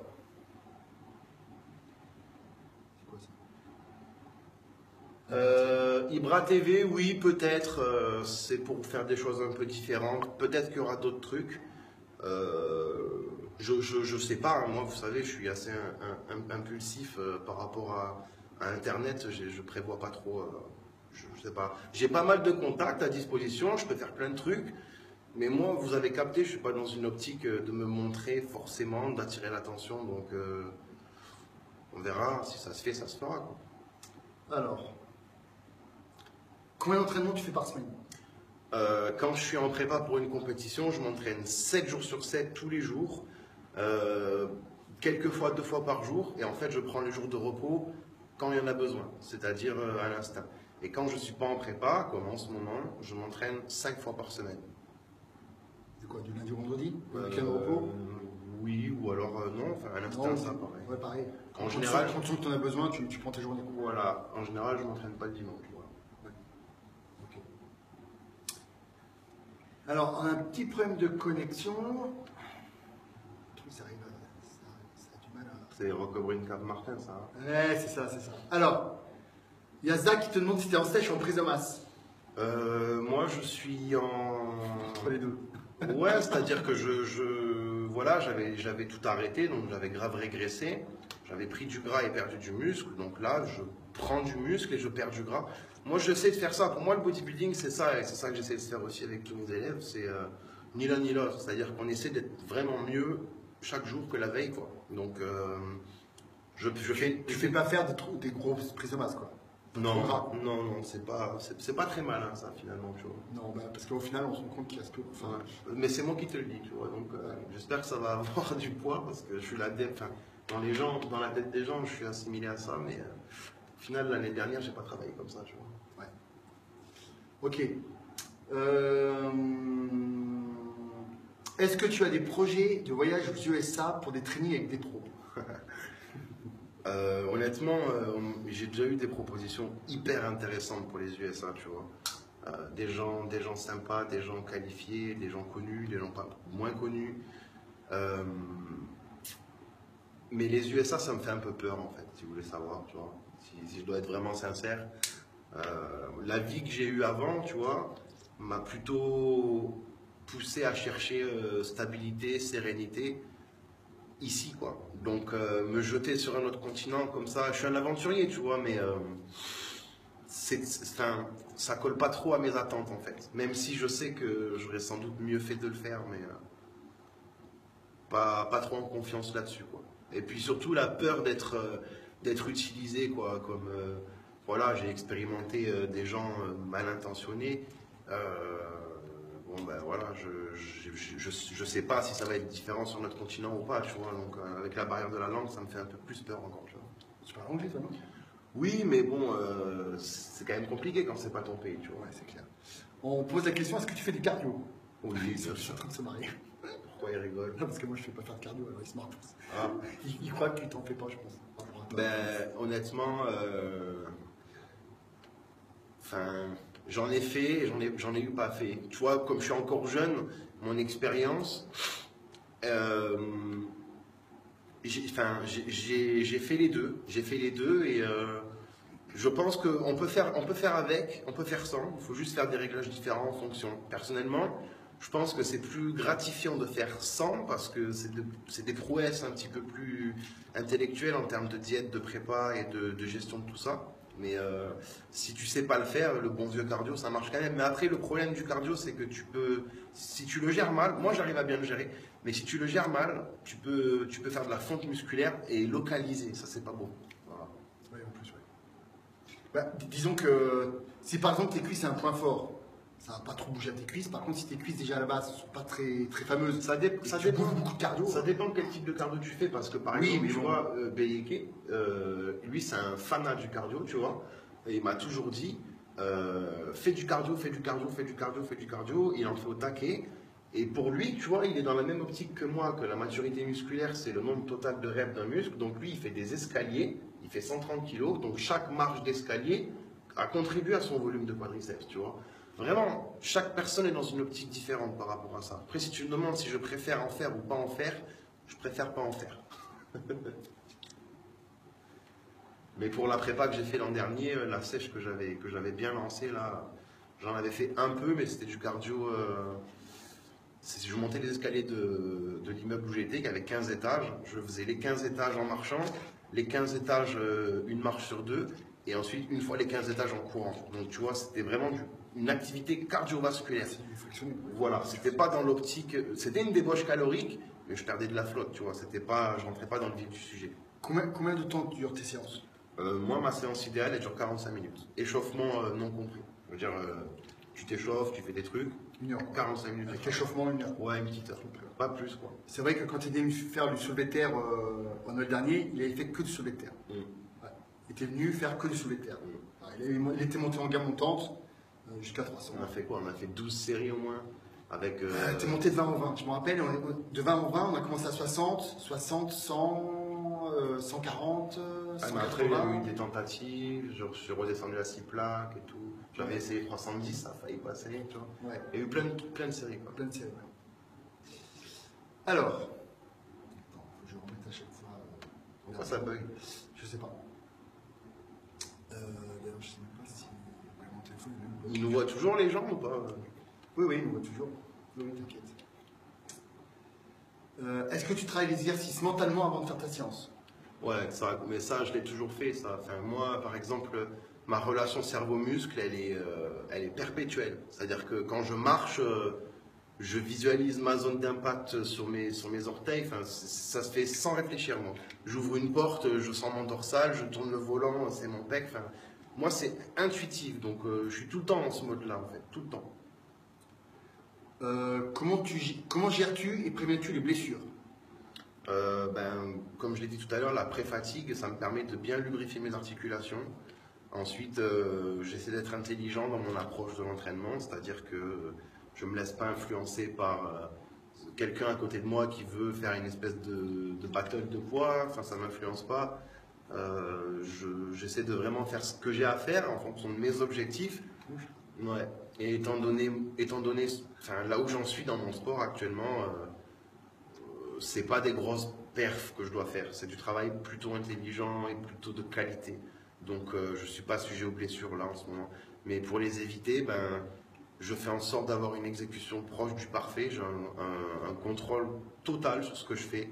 Ibra TV, oui, peut-être. C'est pour faire des choses un peu différentes. Peut-être qu'il y aura d'autres trucs. Je sais pas. Hein. Moi, vous savez, je suis assez impulsif par rapport à Internet. Je prévois pas trop. Je sais pas. J'ai pas mal de contacts à disposition. Je peux faire plein de trucs. Mais moi, vous avez capté, je suis pas dans une optique de me montrer forcément, d'attirer l'attention. Donc, on verra. Si ça se fait, ça se fera. Quoi. Alors. Combien d'entraînements tu fais par semaine? Quand je suis en prépa pour une compétition, je m'entraîne 7 jours sur 7 tous les jours, quelquefois 2 fois par jour, et en fait je prends les jours de repos quand il y en a besoin, c'est-à-dire à l'instinct. Et quand je ne suis pas en prépa, comme en ce moment, je m'entraîne 5 fois par semaine. C'est quoi, du lundi au vendredi? Le week-end de repos? Oui, ou alors non, enfin à l'instinct ça pareil. Ouais, pareil. En général, quand tu en as besoin, tu prends tes journées. Voilà, en général je ne m'entraîne pas le dimanche. Alors, on a un petit problème de connexion. Ça arrive, ça a du mal à... C'est Roquebrune Cap Martin, ça. Hein. Ouais, c'est ça. Alors, il y a Zach qui te demande si tu es en sèche ou en prise de masse. Moi, je suis en... Entre les deux. Ouais, c'est-à-dire que voilà, j'avais tout arrêté, donc j'avais grave régressé. J'avais pris du gras et perdu du muscle. Donc là, je prends du muscle et je perds du gras. Moi, j'essaie de faire ça. Pour moi, le bodybuilding, c'est ça. Et c'est ça que j'essaie de faire aussi avec tous mes élèves. C'est ni l'un ni l'autre. C'est-à-dire qu'on essaie d'être vraiment mieux chaque jour que la veille, quoi. Donc, Tu fais pas faire des grosses prises de masse, quoi. Non, c'est pas très malin, ça, finalement, tu vois. Non, parce qu'au final, on se rend compte qu'il reste peu. Enfin, mais c'est moi qui te le dis, tu vois. Donc, j'espère que ça va avoir du poids parce que je suis l'adepte. Enfin, dans la tête des gens, je suis assimilé à ça, mais au final, l'année dernière, j'ai pas travaillé comme ça, tu vois. Ouais. Ok. Est-ce que tu as des projets de voyage aux USA pour des trainings avec des pros? Honnêtement, j'ai déjà eu des propositions hyper intéressantes pour les USA, tu vois. Des gens sympas, des gens qualifiés, des gens connus, des gens pas moins connus. Euh, mais les USA, ça me fait un peu peur en fait, si vous voulez savoir, tu vois. Si je dois être vraiment sincère. La vie que j'ai eue avant, tu vois, m'a plutôt poussé à chercher stabilité, sérénité ici, quoi. Donc, me jeter sur un autre continent comme ça, je suis un aventurier, tu vois, mais enfin, ça colle pas trop à mes attentes, en fait. Même si je sais que j'aurais sans doute mieux fait de le faire, mais pas trop en confiance là-dessus, quoi. Et puis surtout, la peur d'être utilisé, quoi, comme... voilà, j'ai expérimenté des gens mal intentionnés. Bon, ben voilà, je sais pas si ça va être différent sur notre continent ou pas, tu vois. Donc, avec la barrière de la langue, ça me fait un peu plus peur encore, tu vois. Tu parles anglais, toi, non? Oui, mais bon, c'est quand même compliqué quand c'est pas ton pays, tu vois. Ouais, c'est clair. On pose la question, est-ce que tu fais du cardio? Oui, Ils bien sont en sûr. train de se marier. Pourquoi ils rigolent? Non, parce que moi, je fais pas faire de cardio, alors ils se marrent tous. Ah. Ils croient que tu t'en fais pas, je pense. par rapport à toi. Ben, honnêtement, enfin, j'en ai fait, j'en ai eu pas fait. Tu vois, comme je suis encore jeune, mon expérience, j'ai fait les deux. J'ai fait les deux et je pense qu'on peut faire avec, on peut faire sans. Il faut juste faire des réglages différents en fonction. Personnellement, je pense que c'est plus gratifiant de faire sans parce que c'est des prouesses un petit peu plus intellectuelles en termes de diète, de prépa et de gestion de tout ça. Mais si tu sais pas le faire, le bon vieux cardio, ça marche quand même. Mais après, le problème du cardio, c'est que si tu le gères mal, moi j'arrive à bien le gérer, mais si tu le gères mal, tu peux faire de la fonte musculaire et localiser. Ça, c'est pas bon. Voilà. Oui, en plus, oui. Bah, disons que si par exemple tes cuisses c'est un point fort, ça va pas trop bouger à tes cuisses. Par contre, si tes cuisses déjà à la base ne sont pas très, très fameuses, Ça tu dépend. bouffes beaucoup de cardio. Ça dépend quel type de cardio tu fais, parce que par Oui, exemple, mais tu bon. vois, Beyeke, lui c'est un fanat du cardio, tu vois, et il m'a toujours dit, fais du cardio, fais du cardio, fais du cardio, fais du cardio, il en fait au taquet, et pour lui, tu vois, il est dans la même optique que moi, que la maturité musculaire, c'est le nombre total de reps d'un muscle, donc lui, il fait des escaliers, il fait 130 kilos, donc chaque marche d'escalier a contribué à son volume de quadriceps, tu vois. Vraiment, chaque personne est dans une optique différente par rapport à ça. Après, si tu me demandes si je préfère en faire ou pas en faire, je préfère pas en faire. Mais pour la prépa que j'ai fait l'an dernier, la sèche que j'avais bien lancée, là, j'en avais fait un peu, mais c'était du cardio. Je montais les escaliers de l'immeuble où j'étais, qui avait 15 étages. Je faisais les 15 étages en marchant, les 15 étages, une marche sur deux, et ensuite, une fois les 15 étages en courant. Donc, tu vois, c'était vraiment une activité cardiovasculaire. C'est du frictionné. Voilà, c'était pas dans l'optique, c'était une débauche calorique, mais je perdais de la flotte, tu vois, je rentrais pas dans le vif du sujet. Combien de temps durent tes séances? Moi, ma séance idéale, elle dure 45 minutes. Échauffement non compris. Je veux dire, tu t'échauffes, tu fais des trucs, 1 heure. 45 minutes. Avec l'échauffement, 1 heure. Ouais, une petite heure. Pas plus, quoi. C'est vrai que quand il est venu faire du soulevé de terre en Noël dernier, il avait fait que du soulevé de terre. Mm. Ouais. Il était venu faire que du soulevé de terre. Il était monté en gamme montante jusqu'à 300. On a fait quoi? On a fait 12 séries au moins. Avec. Il était monté de 20 en 20. Je me rappelle, de 20 en 20, on a commencé à 60, 100, 140, Mais après, il y a 180. eu des tentatives, je suis redescendu à 6 plaques et tout. J'avais essayé 310, ça a failli passer, tu vois. Ouais, Il y a eu plein de séries, quoi. plein de séries. Ouais. Alors, attends, faut que je remette à chaque fois. Pourquoi ça bug? Je sais pas. D'ailleurs, je sais même pas si mon téléphone est même Ils nous voient toujours, les gens, ou pas? Oui, oui, on voit toujours. Oui, oui, t'inquiète. Est-ce que tu travailles les exercices mentalement avant de faire ta séance? Ouais, mais ça, je l'ai toujours fait, ça. Enfin, moi, par exemple, ma relation cerveau-muscle, elle est perpétuelle. C'est-à-dire que quand je marche, je visualise ma zone d'impact sur mes orteils. Enfin, ça se fait sans réfléchir, moi. J'ouvre une porte, je sens mon dorsal, je tourne le volant, c'est mon pec. Enfin, moi, c'est intuitif. Donc, je suis tout le temps dans ce mode-là, en fait. Tout le temps. Comment gères-tu et préviens-tu les blessures? Comme je l'ai dit tout à l'heure, la pré-fatigue, ça me permet de bien lubrifier mes articulations. Ensuite, j'essaie d'être intelligent dans mon approche de l'entraînement, c'est-à-dire que je ne me laisse pas influencer par quelqu'un à côté de moi qui veut faire une espèce de battle de poids, enfin ça ne m'influence pas. J'essaie de vraiment faire ce que j'ai à faire en fonction de mes objectifs. Ouais. Et étant donné enfin, là où j'en suis dans mon sport actuellement, c'est pas des grosses perfs que je dois faire. C'est du travail plutôt intelligent et plutôt de qualité. Donc je suis pas sujet aux blessures là en ce moment. Mais pour les éviter, ben, je fais en sorte d'avoir une exécution proche du parfait. J'ai un contrôle total sur ce que je fais.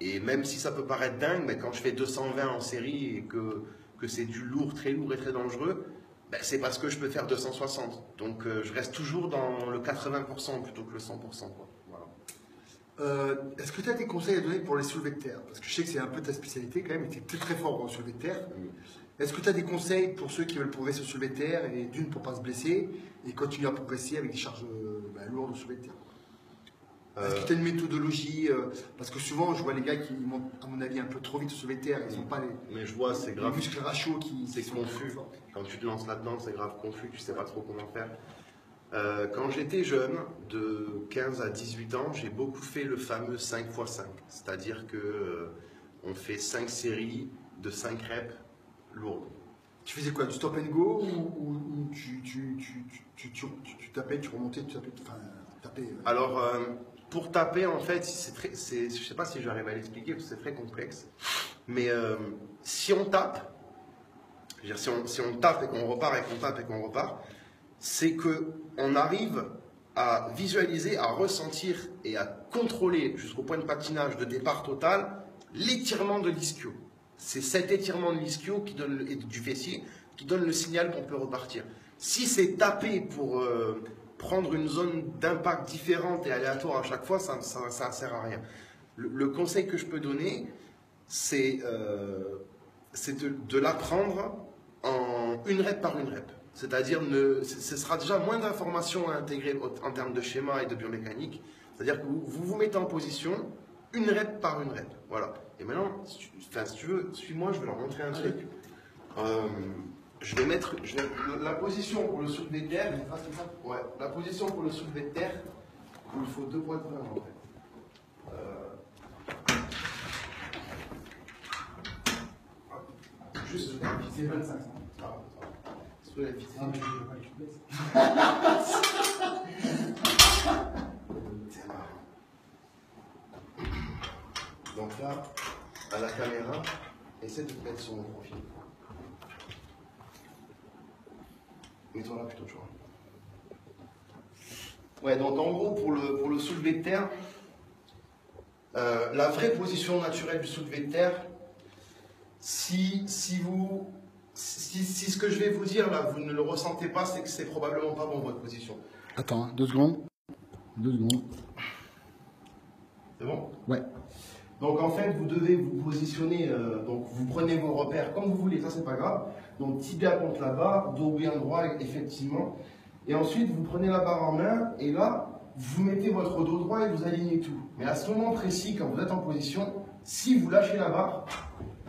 Et même si ça peut paraître dingue, mais quand je fais 220 en série et que c'est du lourd, très lourd et très dangereux, ben c'est parce que je peux faire 260. Donc je reste toujours dans le 80% plutôt que le 100%. Quoi. Voilà. Est-ce que tu as des conseils à donner pour les soulevés de terre? Parce que je sais que c'est un peu ta spécialité quand même, et tu es très très fort en soulevé de terre. Est-ce que tu as des conseils pour ceux qui veulent progresser au soulevé de terre, et d'une pour ne pas se blesser, et continuer à progresser avec des charges lourdes au soulevé de terre? Est-ce que tu as une méthodologie parce que souvent, je vois les gars qui montent, à mon avis, un peu trop vite au soulevé de terre. Ils n'ont pas Mais je vois, c'est grave. les muscles rachauds qui C'est confus. Quand tu te lances là-dedans, c'est grave confus. Tu sais pas trop comment faire. Quand j'étais jeune, de 15 à 18 ans, j'ai beaucoup fait le fameux 5x5. C'est-à-dire que on fait 5 séries de 5 reps lourdes. Tu faisais quoi? Du stop and go ou tu tapais, tu remontais, tu tapais, enfin, tapais Alors, pour taper, en fait, je ne sais pas si j'arrive à l'expliquer parce que c'est très complexe. Mais si on tape, je veux dire, si on tape et qu'on repart et qu'on tape et qu'on repart, c'est qu'on arrive à visualiser, à ressentir et à contrôler jusqu'au point de patinage de départ total l'étirement de l'ischio. C'est cet étirement de l'ischio et du fessier qui donne le signal qu'on peut repartir. Si c'est taper pour prendre une zone d'impact différente et aléatoire à chaque fois, ça ne sert à rien. Le conseil que je peux donner, c'est de l'apprendre en une rep par une rep. C'est-à-dire, ce sera déjà moins d'informations à intégrer en termes de schéma et de biomécanique. C'est-à-dire que vous vous mettez en position une rep par une rep. Voilà. Et maintenant, si tu veux, suis-moi, je vais leur montrer un truc. Je vais mettre la position pour le soulevé de terre. Ouais, la position pour le soulevé de terre, il faut 2 poids de main en fait. Juste, c'est 25. sur la fixée. C'est marrant. Donc là, à la caméra, essaie de te mettre sur mon profil. Mets-toi là plutôt, tu vois. Ouais, donc en gros, pour le soulevé de terre, la vraie position naturelle du soulevé de terre, si ce que je vais vous dire là, vous ne le ressentez pas, c'est que c'est probablement pas bon votre position. Attends, 2 secondes. 2 secondes. C'est bon? Ouais. Donc en fait, vous devez vous positionner, donc vous prenez vos repères comme vous voulez, ça c'est pas grave. Donc tibia contre la barre, dos bien droit effectivement. Et ensuite, vous prenez la barre en main et là, vous mettez votre dos droit et vous alignez tout. Mais à ce moment précis, quand vous êtes en position, si vous lâchez la barre,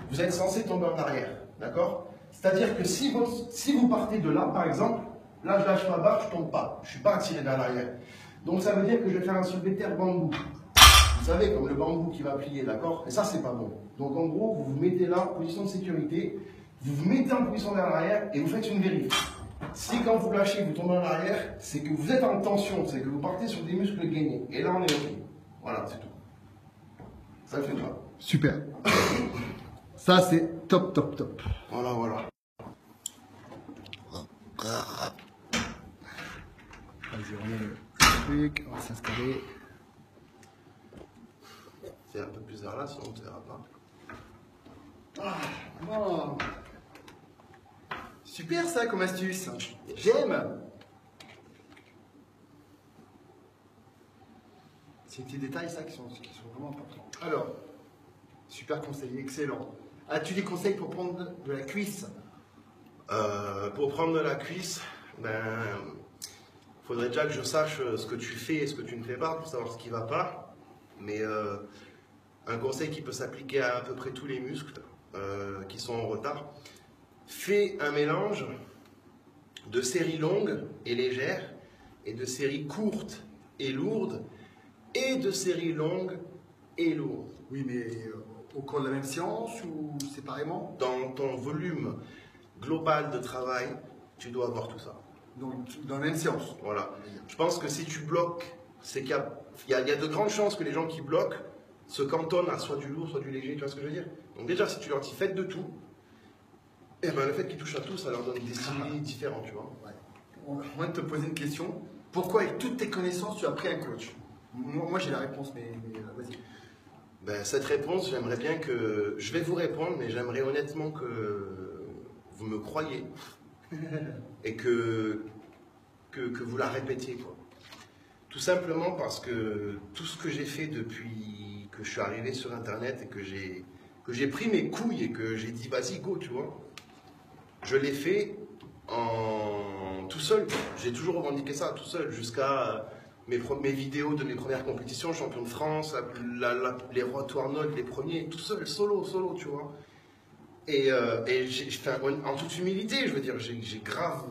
vous êtes censé tomber en arrière, d'accord? C'est-à-dire que si vous partez de là, par exemple, là je lâche ma barre, je tombe pas, je suis pas attiré vers l'arrière. Donc ça veut dire que je vais faire un soulevé de terre bambou. Vous savez, comme le bambou qui va plier, d'accord? Et ça, c'est pas bon. Donc en gros, vous vous mettez là en position de sécurité, vous vous mettez en position vers l'arrière et vous faites une vérif. Si quand vous lâchez, vous tombez en arrière, c'est que vous êtes en tension, c'est que vous partez sur des muscles gainés. Et là, on est OK. Voilà, c'est tout. Ça le fait pas. Super. Ça, c'est top, top, top. Voilà, voilà. Vas-y, on met le truc, on va s'installer. C'est un peu plus vers là, sinon on ne te verra pas. Ah, bon. Super ça comme astuce. J'aime. C'est des petits détails ça qui sont vraiment importants. Alors, super conseil, excellent. As-tu des conseils pour prendre de la cuisse? Pour prendre de la cuisse, faudrait déjà que je sache ce que tu fais et ce que tu ne fais pas pour savoir ce qui ne va pas. Mais un conseil qui peut s'appliquer à peu près tous les muscles qui sont en retard. Fais un mélange de séries longues et légères et de séries courtes et lourdes et de séries longues et lourdes. Oui, mais Au cours de la même séance ou séparément? Dans ton volume global de travail, tu dois avoir tout ça. Donc, dans la même séance. Voilà. Je pense que si tu bloques, c'est qu'il y a de grandes chances que les gens qui bloquent se cantonnent à soit du lourd, soit du léger, tu vois ce que je veux dire? Donc déjà, si tu leur dis faites de tout, et ben le fait qu'ils touchent à tout, ça leur donne des stimuli différents, tu vois. Ouais. On va te poser une question. Pourquoi, avec toutes tes connaissances, tu as pris un coach? Moi j'ai la réponse, mais vas-y. Ben, cette réponse, j'aimerais bien que... Je vais vous répondre, mais j'aimerais honnêtement que vous me croyiez et que vous la répétiez, quoi. Tout simplement parce que tout ce que j'ai fait depuis que je suis arrivé sur Internet et que j'ai pris mes couilles et que j'ai dit vas-y, go, tu vois, je l'ai fait tout seul. J'ai toujours revendiqué ça, tout seul, jusqu'à mes vidéos de mes premières compétitions, champion de France, les Road to Arnold, les premiers, tout seul, solo, tu vois. Et en toute humilité, je veux dire, j'ai grave...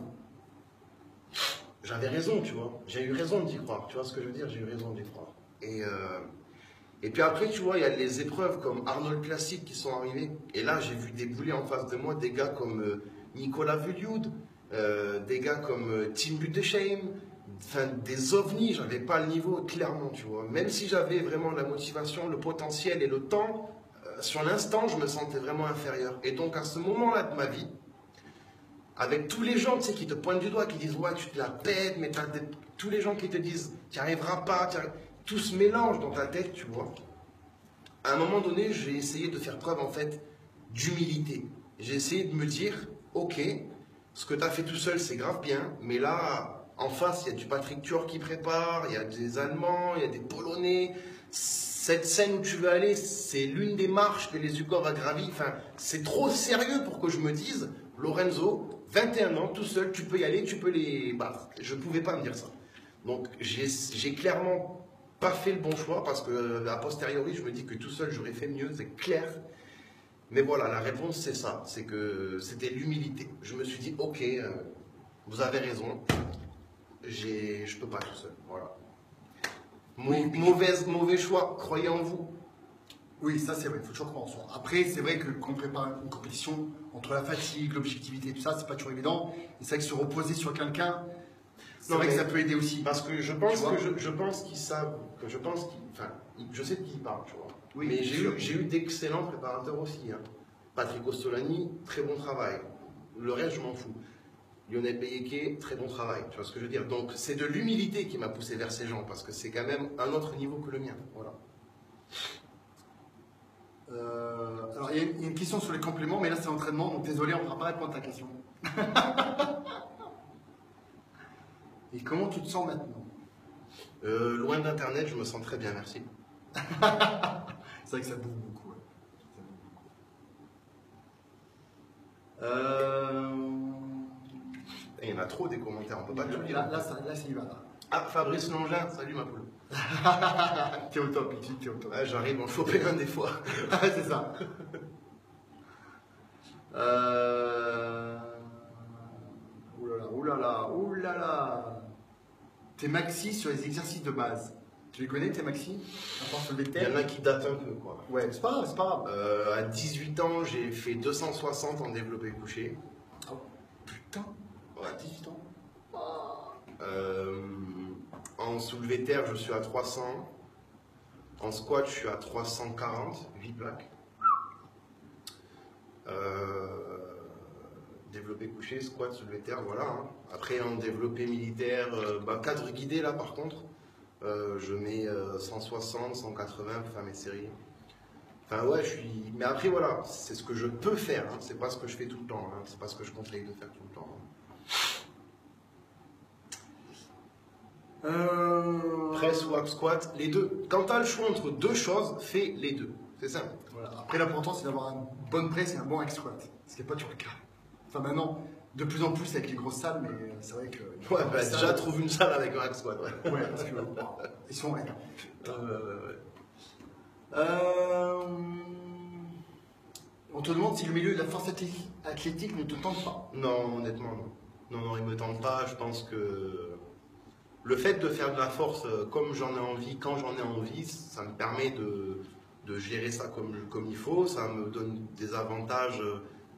J'avais raison, tu vois. J'ai eu raison d'y croire, tu vois ce que je veux dire? J'ai eu raison d'y croire. Et puis après, tu vois, il y a les épreuves comme Arnold Classic qui sont arrivées. Et là, j'ai vu débouler en face de moi des gars comme Nicolas Vuilloud, des gars comme Tim Budesheim, enfin des ovnis. J'avais pas le niveau, clairement, tu vois. Même si j'avais vraiment la motivation, le potentiel et le temps, sur l'instant, je me sentais vraiment inférieur. Et donc, à ce moment-là de ma vie, avec tous les gens, tu sais, qui te pointent du doigt, qui disent ouais, tu te la pètes, mais tous les gens qui te disent tu n'y arriveras pas, tout se mélange dans ta tête, tu vois. À un moment donné, j'ai essayé de faire preuve en fait d'humilité. J'ai essayé de me dire ok, ce que tu as fait tout seul, c'est grave bien, mais là, en face, il y a du Patrick Tuor qui prépare, il y a des Allemands, il y a des Polonais. Cette scène où tu veux aller, c'est l'une des marches que les Ugors a gravi. Enfin, c'est trop sérieux pour que je me dise Lorenzo, 21 ans, tout seul, tu peux y aller, tu peux les battre. Je ne pouvais pas me dire ça. Donc, j'ai clairement pas fait le bon choix parce que, a posteriori, je me dis que tout seul, j'aurais fait mieux, c'est clair. Mais voilà, la réponse, c'est ça. C'est que c'était l'humilité. Je me suis dit, ok, vous avez raison, je peux pas tout seul. Voilà. Mauvais choix, croyez en vous. Oui, ça c'est vrai, il faut toujours croire en soi. Après, c'est vrai que quand on prépare une compétition, entre la fatigue, l'objectivité, tout ça, c'est pas toujours évident. Et c'est vrai que se reposer sur quelqu'un, c'est vrai que ça peut aider aussi. Parce que je pense qu'ils savent, enfin, je sais de qui ils parlent, tu vois. Oui, mais j'ai eu d'excellents préparateurs aussi. Hein. Patrick Ostolani, très bon travail. Le reste, je m'en fous. Lionel Beyeke, très bon travail. Tu vois ce que je veux dire? Donc, c'est de l'humilité qui m'a poussé vers ces gens, parce que c'est quand même un autre niveau que le mien. Voilà. Alors, il y a une question sur les compléments, mais là c'est l'entraînement, donc désolé, on ne pourra pas répondre à ta question. Et comment tu te sens maintenant? Loin d'Internet, je me sens très bien, merci. C'est vrai que ça bouge beaucoup. Ouais. Ça bouge beaucoup. Il y en a trop des commentaires, on peut pas tout lire. Là, ça y va. Là. Ah, Fabrice Longin, salut ma poule. T'es au top, t'es au top. Ah, j'arrive à en choper un des fois. C'est ça. Oulala. Tes maxi sur les exercices de base. Tu les connais, tes maxi? Il y en a qui datent un peu, quoi. Ouais, c'est pas grave. À 18 ans, j'ai fait 260 en développé couché. Oh, putain. Ouais. 18 ans. En soulevé terre, je suis à 300. En squat, je suis à 340, 8 plaques. Développé couché, squat, soulevé terre, voilà. Hein. Après, en développé militaire, cadre guidé, là, par contre, je mets 160, 180 pour faire mes séries. Enfin, ouais, je suis... Mais après, voilà, c'est ce que je peux faire. Hein. C'est pas ce que je fais tout le temps. Hein. C'est pas ce que je conseille de faire tout le temps. Hein. Presse ou ab squat, les deux. Quand tu as le choix entre deux choses, fais les deux. C'est ça. Voilà. Après, l'important, c'est d'avoir une bonne presse et un bon hack squat. Ce qui n'est pas toujours le cas. Enfin, maintenant, de plus en plus avec les grosses salles, mais c'est vrai que. Ouais, bah, déjà, trouve une salle avec un hack squat. Ouais, ouais parce que. Ils sont énormes. On te demande si le milieu de la force athlétique ne te tente pas. Non, honnêtement, non. Non, il ne me tente pas. Je pense que. Le fait de faire de la force comme j'en ai envie, quand j'en ai envie, ça me permet de gérer ça comme il faut. Ça me donne des avantages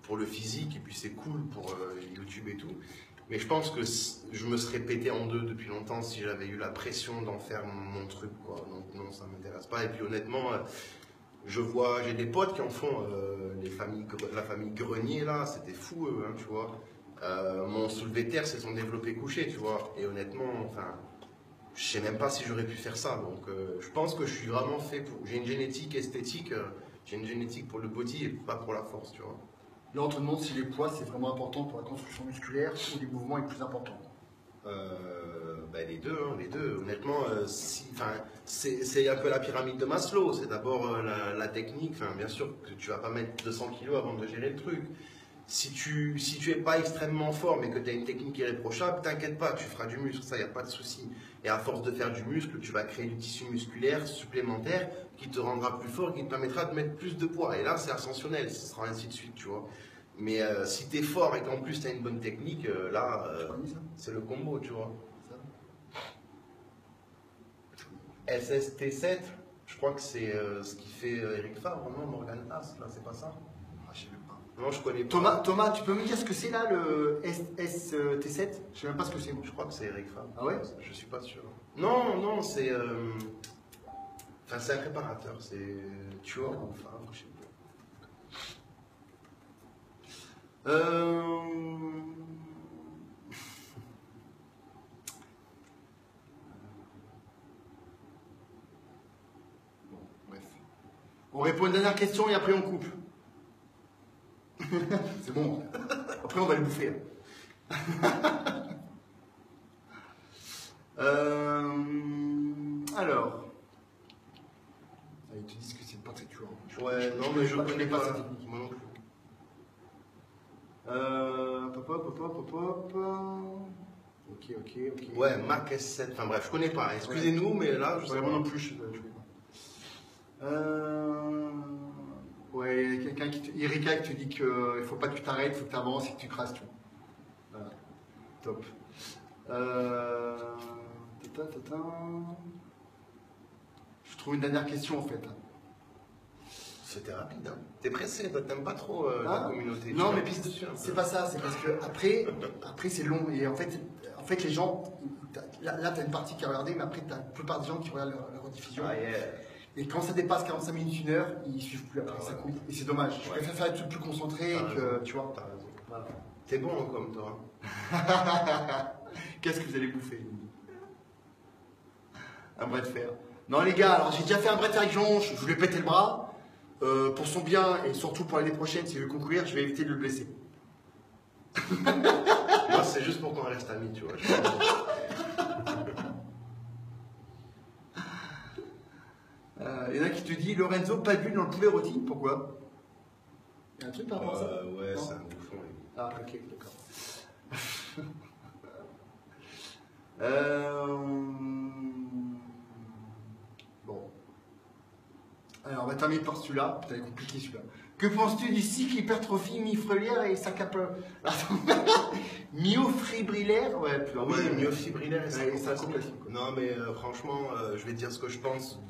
pour le physique et puis c'est cool pour YouTube et tout. Mais je pense que je me serais pété en deux depuis longtemps si j'avais eu la pression d'en faire mon truc, quoi. Donc non, ça m'intéresse pas. Et puis honnêtement, j'ai des potes qui en font, la famille Grenier là, c'était fou eux, hein, tu vois. Mon soulevé de terre, c'est son développé couché, tu vois. Et honnêtement, enfin, je sais même pas si j'aurais pu faire ça. Donc je pense que je suis vraiment fait pour. J'ai une génétique esthétique, j'ai une génétique pour le body et pas pour la force, tu vois. Là, on te demande si les poids, c'est vraiment important pour la construction musculaire ou les mouvements est plus important. Les deux, hein, les deux. Honnêtement, c'est un peu la pyramide de Maslow. C'est d'abord la technique. Enfin, bien sûr que tu vas pas mettre 200 kilos avant de gérer le truc. Si tu es pas extrêmement fort mais que tu as une technique irréprochable, t'inquiète pas, tu feras du muscle, ça y a pas de souci. Et à force de faire du muscle, tu vas créer du tissu musculaire supplémentaire qui te rendra plus fort, qui te permettra de mettre plus de poids. Et là, c'est ascensionnel, ce sera ainsi de suite, tu vois. Mais si tu es fort et qu'en plus tu as une bonne technique, c'est le combo, tu vois. SST7, je crois que c'est ce qui fait Eric Favre, non, Morgan Haas, là, c'est pas ça? Je sais même pas. Non, je connais pas. Thomas, tu peux me dire ce que c'est là, le ST7? Je sais même pas ce que c'est. Je crois que c'est Eric Favre. Ah ouais? Je suis pas sûr. Non, c'est. Enfin, c'est un préparateur, c'est Tuor ou Favre, je sais pas. Bon, bref. On répond à une dernière question et après on coupe. C'est bon. Après on va les bouffer. Alors. Ils te disent que c'est pas que tu vois. Ouais, non, mais je connais pas cette ça. technique. Moi non plus. Ok. Ouais, Mac S7, enfin bref, je connais pas. Excusez-nous, mais là, je sais Moi pas. non plus, je connais pas. Ouais, quelqu'un Erika qui te dit qu'il ne faut pas que tu t'arrêtes, il faut que tu avances et que tu crasses tout. Voilà. Top. Je trouve une dernière question en fait. C'était rapide, hein. T'es pressé, toi, t'aimes pas trop la communauté. Non, mais puis c'est pas ça, c'est parce que après c'est long et en fait les gens, là t'as une partie qui a regardé, mais après t'as la plupart des gens qui regardent la rediffusion. Ah, yeah. Et quand ça dépasse 45 minutes, 1 heure, ils suivent plus après, ça coupe. Et c'est dommage. Je préfère faire des trucs plus concentrés que, tu vois. T'as raison. Voilà. T'es bon hein, comme toi. Qu'est-ce que vous allez bouffer? Un bras de fer. Non les gars, alors j'ai déjà fait un bras de fer avec Jonche, je lui ai pété le bras. Pour son bien et surtout pour l'année prochaine, s'il veut concourir, je vais éviter de le blesser. Moi, c'est juste pour qu'on reste amis, tu vois. Il y en a qui te dit Lorenzo, pas d'huile dans le poulet rôti. Pourquoi? Il y a un truc par rapport à ça? Ouais, non, c'est un bouffon. Oui. Ah, ok, d'accord. Bon. Alors, on va terminer par celui-là. Putain, il est compliqué celui-là. Que penses-tu du cycle hypertrophie mi-frelière et myofibrillaire? Ouais, myofibrillaire et ça Non, mais franchement, je vais te dire ce que je pense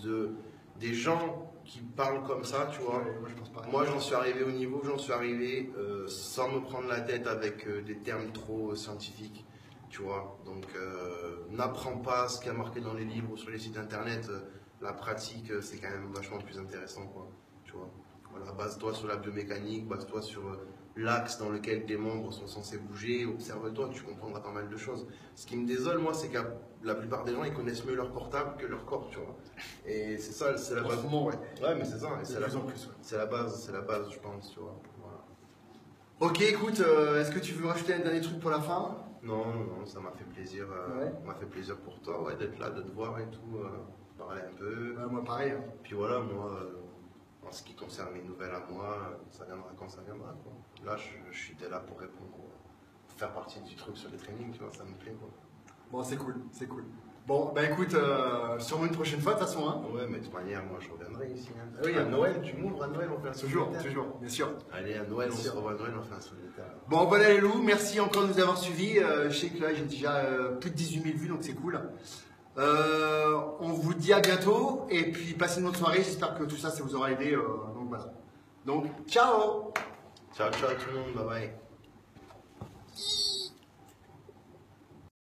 des gens qui parlent comme ça, tu vois. Ouais, moi, je pense pas. Moi, j'en suis arrivé au niveau où j'en suis arrivé sans me prendre la tête avec des termes trop scientifiques, tu vois. Donc, n'apprends pas ce qu'il y a marqué dans les livres ou sur les sites internet. La pratique, c'est quand même vachement plus intéressant, quoi, tu vois. Voilà, base-toi sur la biomécanique, base-toi sur l'axe dans lequel tes membres sont censés bouger, observe-toi, tu comprendras pas mal de choses. Ce qui me désole, moi, c'est que la plupart des gens, ils connaissent mieux leur portable que leur corps, tu vois. Et c'est ça, c'est la base. Ouais, mais c'est ça, c'est la base, je pense, tu vois. Voilà. Ok, écoute, est-ce que tu veux rajouter un dernier truc pour la fin? Non, ça m'a fait plaisir. M'a fait plaisir pour toi, ouais, d'être là, de te voir et tout, parler un peu. Ouais, moi, pareil. Hein. Puis voilà, moi. En ce qui concerne mes nouvelles à moi, ça viendra quand ça viendra, quoi. Là, je suis là pour répondre, pour faire partie du truc sur les trainings, tu vois, ça me plaît, quoi. Bon, c'est cool, c'est cool. Bon, bah écoute, sûrement une prochaine fois, de toute façon. Hein. Ouais, mais de toute manière, moi, je reviendrai ici. Hein. Oui, à Noël, tu m'ouvres à Noël, on fait un solitaire. Toujours, bien sûr. Allez, à Noël, on se revoit à Noël, on fait un solitaire. Bon, voilà les loups, merci encore de nous avoir suivis. Je sais que là, j'ai déjà plus de 18 000 vues, donc c'est cool. On vous dit à bientôt et puis passez une bonne soirée. J'espère que tout ça, ça vous aura aidé. Donc voilà. Donc ciao. Ciao, ciao tout le monde, bye bye.